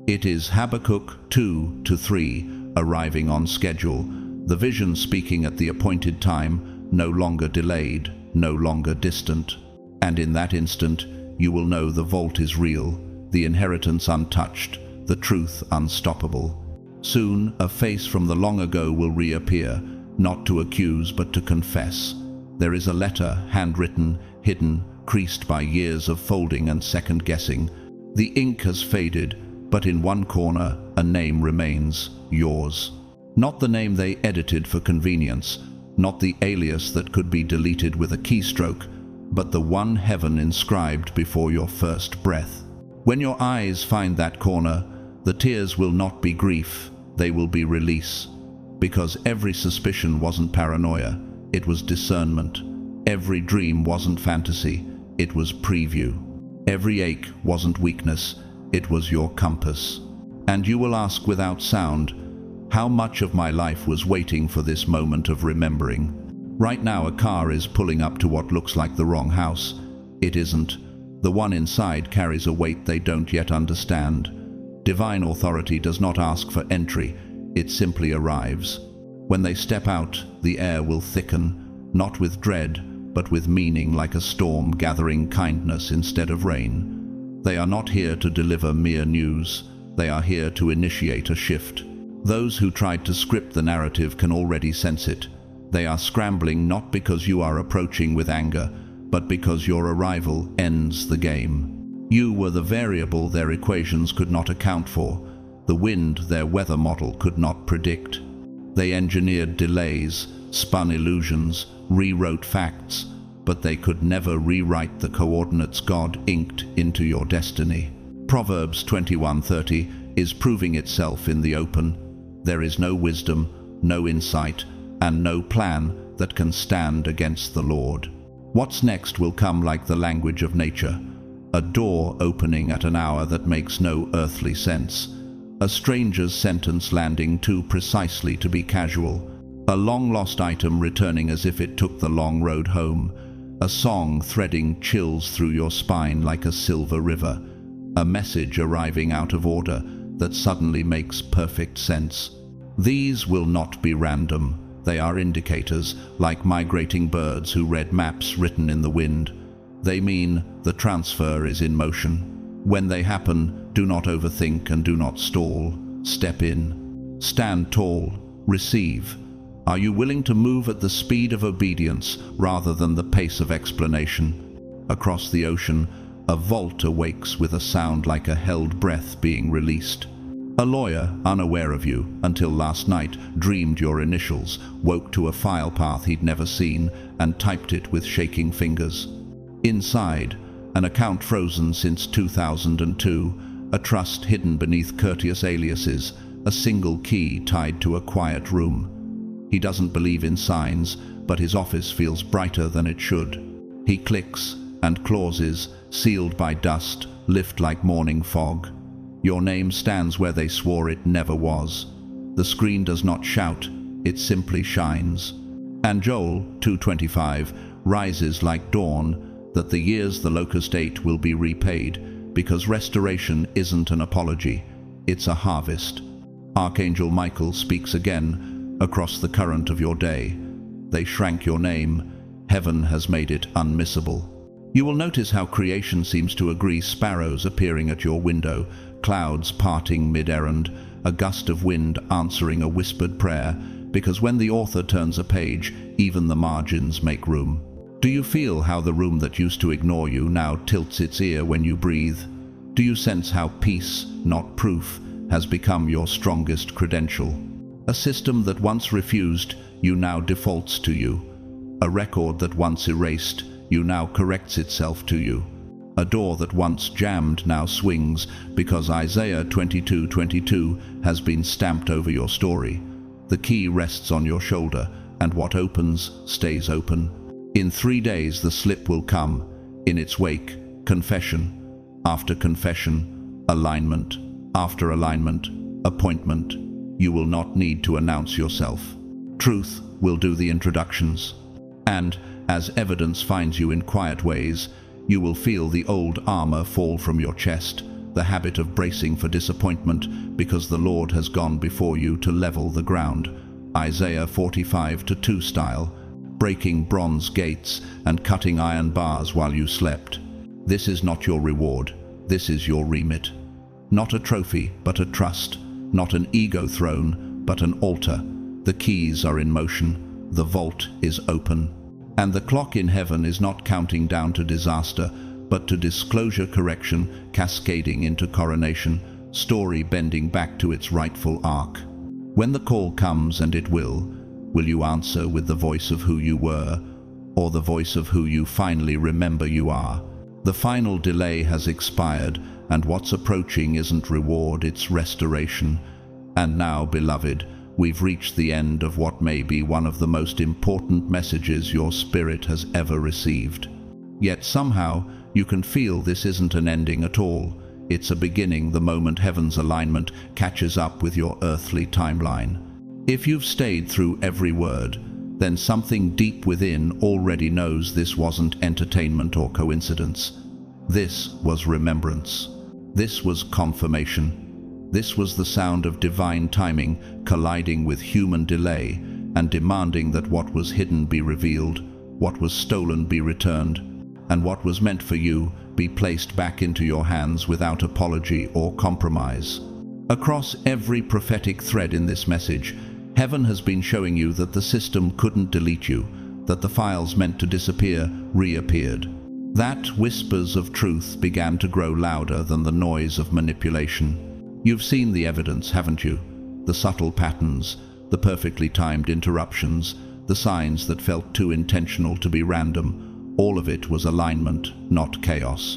[SPEAKER 1] It is Habakkuk 2-3 arriving on schedule, the vision speaking at the appointed time, no longer delayed, no longer distant. And in that instant, you will know the vault is real, the inheritance untouched, the truth unstoppable. Soon, a face from the long ago will reappear, not to accuse but to confess. There is a letter, handwritten, hidden, creased by years of folding and second-guessing. The ink has faded, but in one corner, a name remains, yours. Not the name they edited for convenience, not the alias that could be deleted with a keystroke, but the one heaven inscribed before your first breath. When your eyes find that corner, the tears will not be grief, they will be release. Because every suspicion wasn't paranoia, it was discernment. Every dream wasn't fantasy, it was preview. Every ache wasn't weakness, it was your compass. And you will ask without sound, how much of my life was waiting for this moment of remembering? Right now a car is pulling up to what looks like the wrong house. It isn't. The one inside carries a weight they don't yet understand. Divine authority does not ask for entry, it simply arrives. When they step out, the air will thicken, not with dread, but with meaning, like a storm gathering kindness instead of rain. They are not here to deliver mere news. They are here to initiate a shift. Those who tried to script the narrative can already sense it. They are scrambling not because you are approaching with anger, but because your arrival ends the game. You were the variable their equations could not account for, the wind their weather model could not predict. They engineered delays, spun illusions, rewrote facts, but they could never rewrite the coordinates God inked into your destiny. Proverbs 21:30 is proving itself in the open. There is no wisdom, no insight, and no plan that can stand against the Lord. What's next will come like the language of nature, a door opening at an hour that makes no earthly sense, a stranger's sentence landing too precisely to be casual, a long-lost item returning as if it took the long road home, a song threading chills through your spine like a silver river, a message arriving out of order that suddenly makes perfect sense. These will not be random. They are indicators, like migrating birds who read maps written in the wind. They mean the transfer is in motion. When they happen, do not overthink and do not stall. Step in. Stand tall. Receive. Are you willing to move at the speed of obedience rather than the pace of explanation? Across the ocean, a vault awakes with a sound like a held breath being released. A lawyer, unaware of you until last night, dreamed your initials, woke to a file path he'd never seen, and typed it with shaking fingers. Inside, an account frozen since 2002, a trust hidden beneath courteous aliases, a single key tied to a quiet room. He doesn't believe in signs, but his office feels brighter than it should. He clicks, and clauses, sealed by dust, lift like morning fog. Your name stands where they swore it never was. The screen does not shout, it simply shines. And Joel 2:25 rises like dawn, that the years the locust ate will be repaid, because restoration isn't an apology, it's a harvest. Archangel Michael speaks again across the current of your day. They shrank your name, heaven has made it unmissable. You will notice how creation seems to agree, sparrows appearing at your window, clouds parting mid-errand, a gust of wind answering a whispered prayer, because when the author turns a page, even the margins make room. Do you feel how the room that used to ignore you now tilts its ear when you breathe? Do you sense how peace, not proof, has become your strongest credential? A system that once refused you now defaults to you. A record that once erased you now corrects itself to you. A door that once jammed now swings because Isaiah 22:22 has been stamped over your story. The key rests on your shoulder, and what opens stays open. In 3 days the slip will come. In its wake, confession. After confession, alignment. After alignment, appointment. You will not need to announce yourself. Truth will do the introductions. And, as evidence finds you in quiet ways, you will feel the old armor fall from your chest, the habit of bracing for disappointment because the Lord has gone before you to level the ground. Isaiah 45:2 style, breaking bronze gates and cutting iron bars while you slept. This is not your reward, this is your remit. Not a trophy, but a trust. Not an ego throne, but an altar. The keys are in motion, the vault is open. And the clock in heaven is not counting down to disaster, but to disclosure, correction, cascading into coronation, story bending back to its rightful arc. When the call comes, and it will you answer with the voice of who you were, or the voice of who you finally remember you are? The final delay has expired, and what's approaching isn't reward, it's restoration. And now, beloved, we've reached the end of what may be one of the most important messages your spirit has ever received. Yet somehow, you can feel this isn't an ending at all. It's a beginning the moment heaven's alignment catches up with your earthly timeline. If you've stayed through every word, then something deep within already knows this wasn't entertainment or coincidence. This was remembrance. This was confirmation. This was the sound of divine timing colliding with human delay, and demanding that what was hidden be revealed, what was stolen be returned, and what was meant for you be placed back into your hands without apology or compromise. Across every prophetic thread in this message, heaven has been showing you that the system couldn't delete you, that the files meant to disappear reappeared. That whispers of truth began to grow louder than the noise of manipulation. You've seen the evidence, haven't you? The subtle patterns, the perfectly timed interruptions, the signs that felt too intentional to be random. All of it was alignment, not chaos.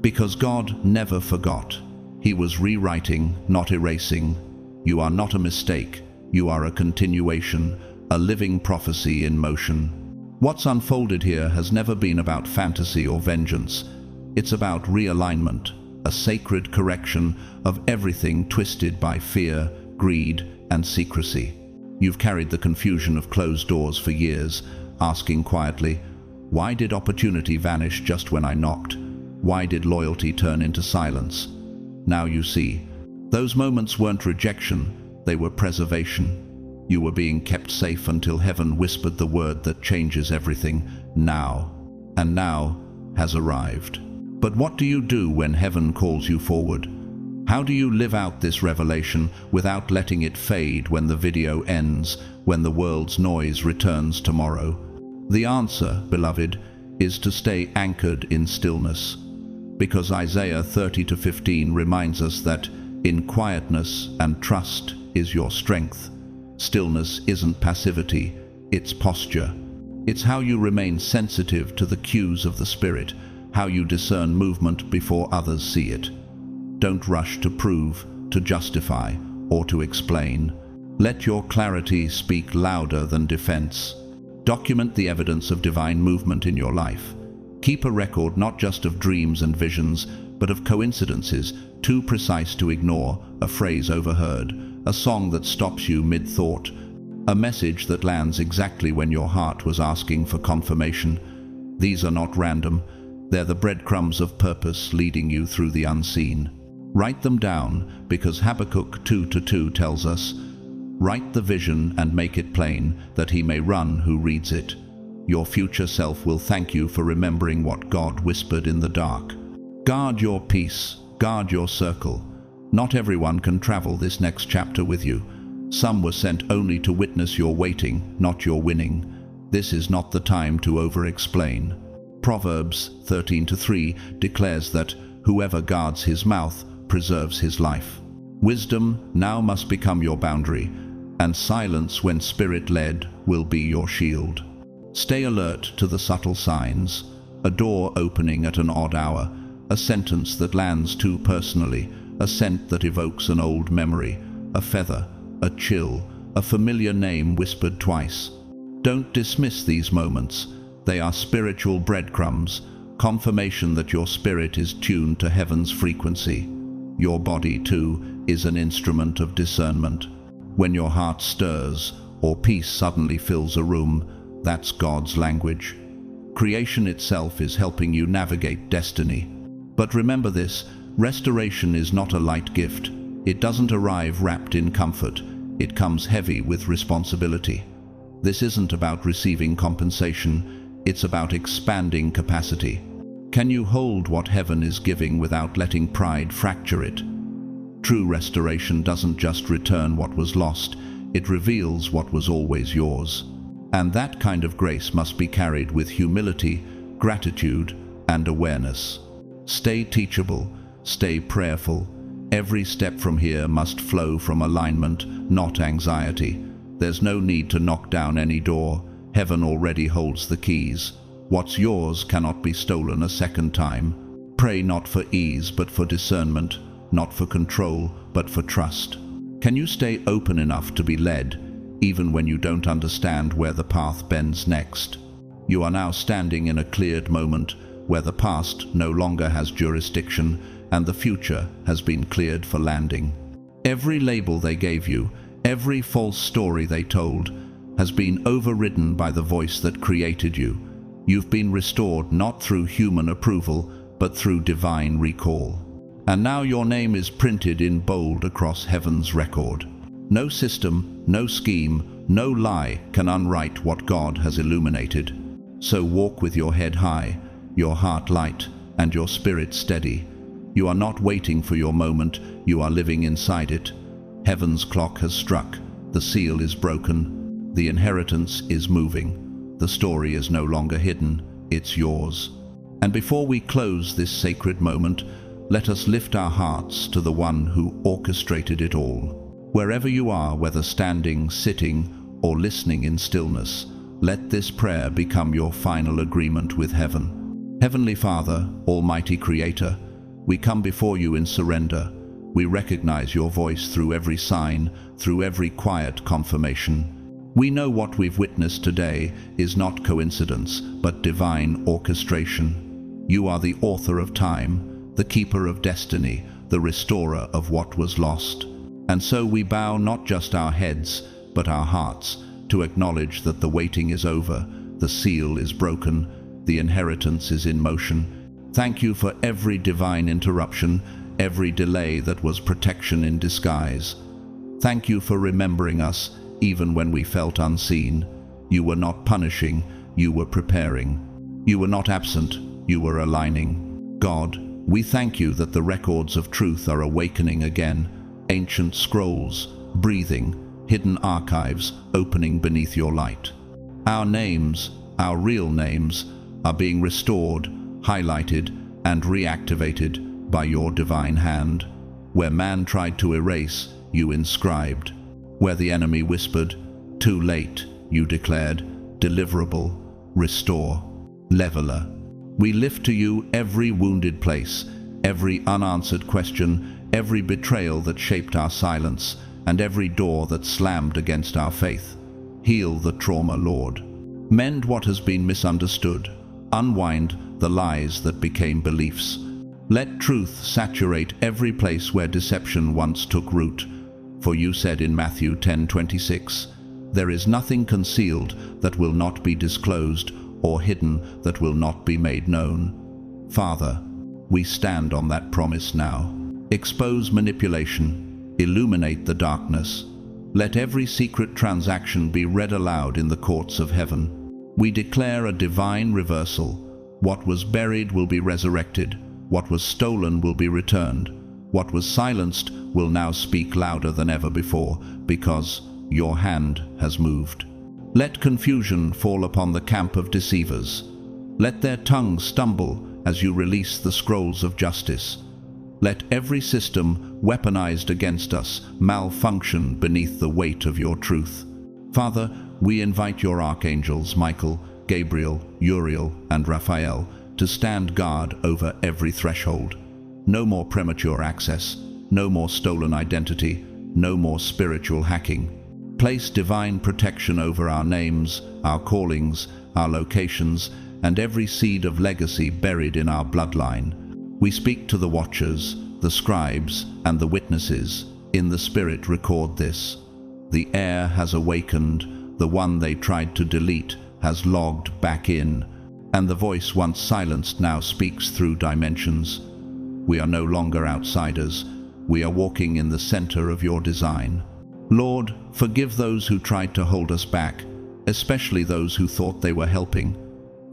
[SPEAKER 1] Because God never forgot. He was rewriting, not erasing. You are not a mistake. You are a continuation, a living prophecy in motion. What's unfolded here has never been about fantasy or vengeance. It's about realignment, a sacred correction of everything twisted by fear, greed, and secrecy. You've carried the confusion of closed doors for years, asking quietly, why did opportunity vanish just when I knocked? Why did loyalty turn into silence? Now you see. Those moments weren't rejection, they were preservation. You were being kept safe until heaven whispered the word that changes everything, now. And now has arrived. But what do you do when heaven calls you forward? How do you live out this revelation without letting it fade when the video ends, when the world's noise returns tomorrow? The answer, beloved, is to stay anchored in stillness. Because Isaiah 30:15 reminds us that in quietness and trust is your strength. Stillness isn't passivity, it's posture. It's how you remain sensitive to the cues of the Spirit, how you discern movement before others see it. Don't rush to prove, to justify, or to explain. Let your clarity speak louder than defense. Document the evidence of divine movement in your life. Keep a record not just of dreams and visions, but of coincidences too precise to ignore, a phrase overheard, a song that stops you mid-thought, a message that lands exactly when your heart was asking for confirmation. These are not random. They're the breadcrumbs of purpose leading you through the unseen. Write them down, because Habakkuk 2:2 tells us, write the vision and make it plain, that he may run who reads it. Your future self will thank you for remembering what God whispered in the dark. Guard your peace, guard your circle. Not everyone can travel this next chapter with you. Some were sent only to witness your waiting, not your winning. This is not the time to over-explain. Proverbs 13:3 declares that whoever guards his mouth preserves his life. Wisdom now must become your boundary, and silence when Spirit-led will be your shield. Stay alert to the subtle signs, a door opening at an odd hour, a sentence that lands too personally, a scent that evokes an old memory, a feather, a chill, a familiar name whispered twice. Don't dismiss these moments. They are spiritual breadcrumbs, confirmation that your spirit is tuned to heaven's frequency. Your body, too, is an instrument of discernment. When your heart stirs, or peace suddenly fills a room, that's God's language. Creation itself is helping you navigate destiny. But remember this, restoration is not a light gift. It doesn't arrive wrapped in comfort. It comes heavy with responsibility. This isn't about receiving compensation. It's about expanding capacity. Can you hold what heaven is giving without letting pride fracture it? True restoration doesn't just return what was lost. It reveals what was always yours. And that kind of grace must be carried with humility, gratitude, and awareness. Stay teachable, stay prayerful. Every step from here must flow from alignment, not anxiety. There's no need to knock down any door. Heaven already holds the keys. What's yours cannot be stolen a second time. Pray not for ease, but for discernment, not for control, but for trust. Can you stay open enough to be led, even when you don't understand where the path bends next? You are now standing in a cleared moment, where the past no longer has jurisdiction and the future has been cleared for landing. Every label they gave you, every false story they told, has been overridden by the voice that created you. You've been restored not through human approval, but through divine recall. And now your name is printed in bold across heaven's record. No system, no scheme, No lie can unwrite what God has illuminated. So walk with your head high, your heart light, and your spirit steady. You are not waiting for your moment, you are living inside it. Heaven's clock has struck, the seal is broken, the inheritance is moving. The story is no longer hidden, it's yours. And before we close this sacred moment, let us lift our hearts to the one who orchestrated it all. Wherever you are, whether standing, sitting, or listening in stillness, let this prayer become your final agreement with heaven. Heavenly Father, Almighty Creator, we come before you in surrender. We recognize your voice through every sign, through every quiet confirmation. We know what we've witnessed today is not coincidence, but divine orchestration. You are the author of time, the keeper of destiny, the restorer of what was lost. And so we bow not just our heads, but our hearts, to acknowledge that the waiting is over, the seal is broken, the inheritance is in motion. Thank you for every divine interruption, every delay that was protection in disguise. Thank you for remembering us, even when we felt unseen. You were not punishing, you were preparing. You were not absent, you were aligning. God, we thank you that the records of truth are awakening again, ancient scrolls, breathing, hidden archives opening beneath your light. Our names, our real names, are being restored, highlighted, and reactivated by your divine hand. Where man tried to erase, you inscribed. Where the enemy whispered, "Too late," you declared, "Deliverable, restore, leveler." We lift to you every wounded place, every unanswered question, every betrayal that shaped our silence, and every door that slammed against our faith. Heal the trauma, Lord. Mend what has been misunderstood. Unwind the lies that became beliefs. Let truth saturate every place where deception once took root. For you said in Matthew 10:26, "There is nothing concealed that will not be disclosed, or hidden that will not be made known." Father, we stand on that promise now. Expose manipulation. Illuminate the darkness. Let every secret transaction be read aloud in the courts of heaven. We declare a divine reversal. What was buried will be resurrected. What was stolen will be returned. What was silenced will now speak louder than ever before, because your hand has moved. Let confusion fall upon the camp of deceivers. Let their tongues stumble as you release the scrolls of justice. Let every system weaponized against us malfunction beneath the weight of your truth. Father, we invite your archangels, Michael, Gabriel, Uriel, and Raphael, to stand guard over every threshold. No more premature access, no more stolen identity, no more spiritual hacking. Place divine protection over our names, our callings, our locations, and every seed of legacy buried in our bloodline. We speak to the watchers, the scribes, and the witnesses. In the Spirit record this. The heir has awakened, the one they tried to delete has logged back in, and the voice once silenced now speaks through dimensions. We are no longer outsiders. We are walking in the center of your design. Lord, forgive those who tried to hold us back, especially those who thought they were helping.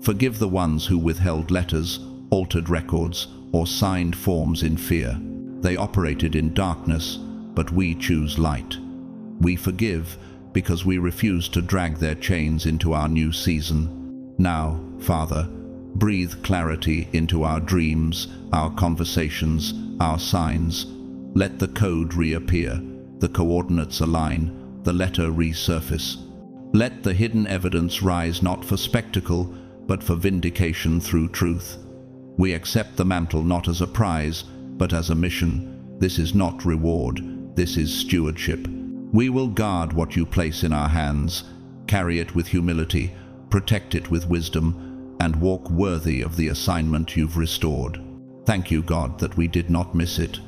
[SPEAKER 1] Forgive the ones who withheld letters, altered records, or signed forms in fear. They operated in darkness, but we choose light. We forgive because we refuse to drag their chains into our new season. Now, Father, breathe clarity into our dreams, our conversations, our signs. Let the code reappear, the coordinates align, the letter resurface. Let the hidden evidence rise not for spectacle, but for vindication through truth. We accept the mantle not as a prize, but as a mission. This is not reward, this is stewardship. We will guard what you place in our hands, carry it with humility, protect it with wisdom, and walk worthy of the assignment you've restored. Thank you, God, that we did not miss it.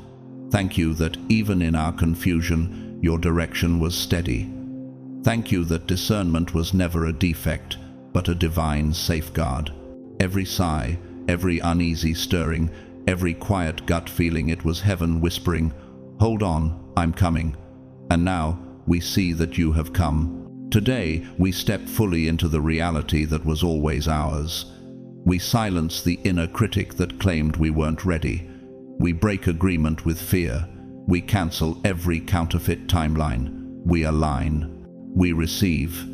[SPEAKER 1] Thank you that even in our confusion, your direction was steady. Thank you that discernment was never a defect, but a divine safeguard. Every sigh, every uneasy stirring, every quiet gut feeling, it was heaven whispering, "Hold on, I'm coming." And now we see that you have come. Today, we step fully into the reality that was always ours. We silence the inner critic that claimed we weren't ready. We break agreement with fear. We cancel every counterfeit timeline. We align. We receive.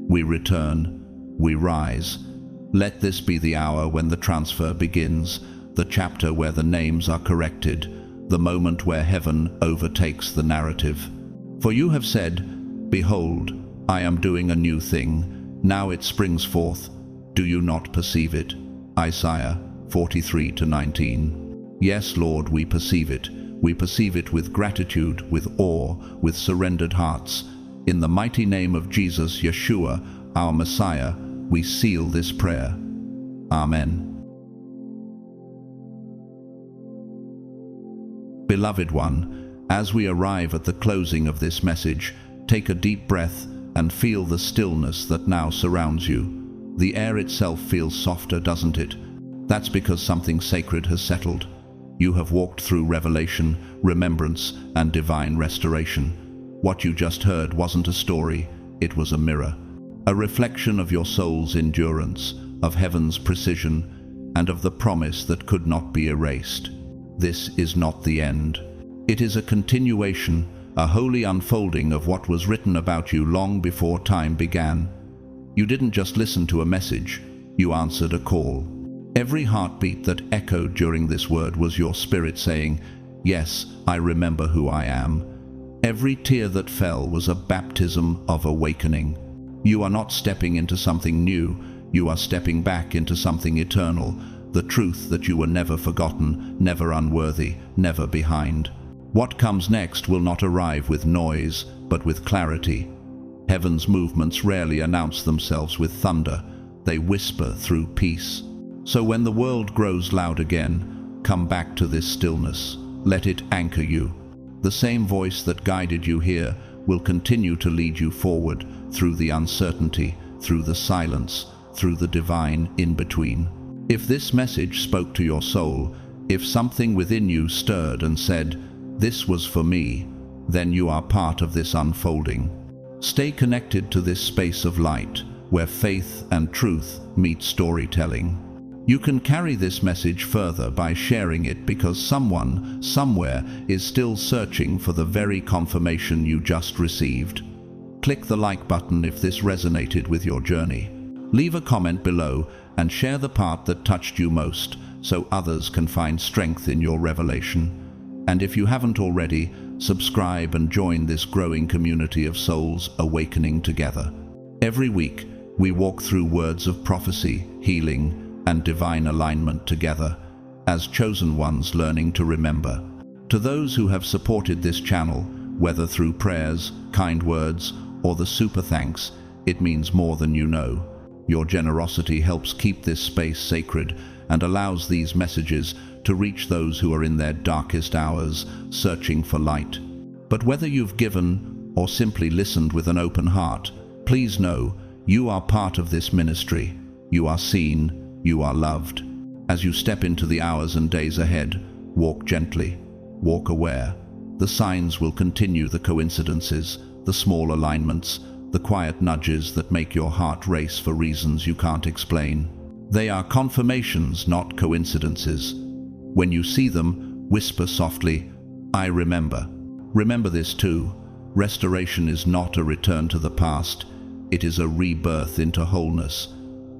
[SPEAKER 1] We return. We rise. Let this be the hour when the transfer begins, the chapter where the names are corrected, the moment where heaven overtakes the narrative. For you have said, "Behold, I am doing a new thing. Now it springs forth. Do you not perceive it?" Isaiah 43:19. Yes, Lord, we perceive it. We perceive it with gratitude, with awe, with surrendered hearts. In the mighty name of Jesus, Yeshua, our Messiah, we seal this prayer. Amen. Beloved one, as we arrive at the closing of this message, take a deep breath and feel the stillness that now surrounds you. The air itself feels softer, doesn't it? That's because something sacred has settled. You have walked through revelation, remembrance, and divine restoration. What you just heard wasn't a story, it was a mirror. A reflection of your soul's endurance, of heaven's precision, and of the promise that could not be erased. This is not the end. It is a continuation, a holy unfolding of what was written about you long before time began. You didn't just listen to a message, you answered a call. Every heartbeat that echoed during this word was your spirit saying, "Yes, I remember who I am." Every tear that fell was a baptism of awakening. You are not stepping into something new, you are stepping back into something eternal, the truth that you were never forgotten, never unworthy, never behind. What comes next will not arrive with noise, but with clarity. Heaven's movements rarely announce themselves with thunder, they whisper through peace. So when the world grows loud again, come back to this stillness. Let it anchor you. The same voice that guided you here will continue to lead you forward through the uncertainty, through the silence, through the divine in-between. If this message spoke to your soul, if something within you stirred and said, "This was for me," then you are part of this unfolding. Stay connected to this space of light, where faith and truth meet storytelling. You can carry this message further by sharing it because someone, somewhere, is still searching for the very confirmation you just received. Click the like button if this resonated with your journey. Leave a comment below and share the part that touched you most so others can find strength in your revelation. And if you haven't already, subscribe and join this growing community of souls awakening together. Every week, we walk through words of prophecy, healing, and divine alignment together, as chosen ones learning to remember. To those who have supported this channel, whether through prayers, kind words, or the super thanks, it means more than you know. Your generosity helps keep this space sacred and allows these messages to reach those who are in their darkest hours, searching for light. But whether you've given or simply listened with an open heart, please know you are part of this ministry. You are seen, you are loved. As you step into the hours and days ahead, walk gently, walk aware. The signs will continue, the coincidences, the small alignments, the quiet nudges that make your heart race for reasons you can't explain. They are confirmations, not coincidences. When you see them, whisper softly, "I remember." Remember this too. Restoration is not a return to the past. It is a rebirth into wholeness.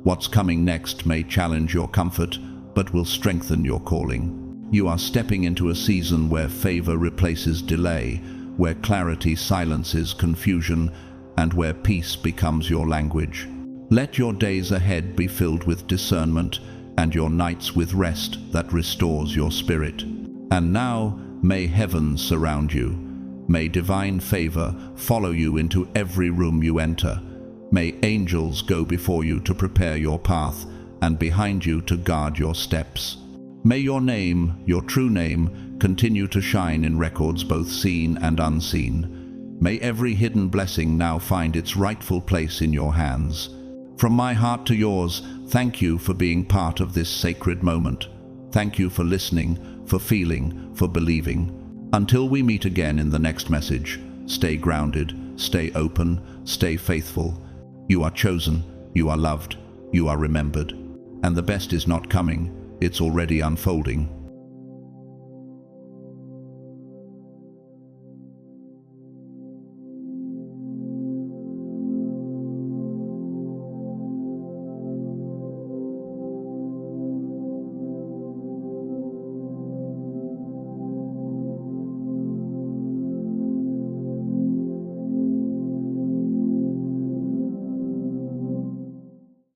[SPEAKER 1] What's coming next may challenge your comfort, but will strengthen your calling. You are stepping into a season where favor replaces delay, where clarity silences confusion, and where peace becomes your language. Let your days ahead be filled with discernment, and your nights with rest that restores your spirit. And now, may heaven surround you. May divine favor follow you into every room you enter. May angels go before you to prepare your path, and behind you to guard your steps. May your name, your true name, continue to shine in records both seen and unseen. May every hidden blessing now find its rightful place in your hands. From my heart to yours, thank you for being part of this sacred moment. Thank you for listening, for feeling, for believing. Until we meet again in the next message, stay grounded, stay open, stay faithful. You are chosen, you are loved, you are remembered. And the best is not coming, it's already unfolding.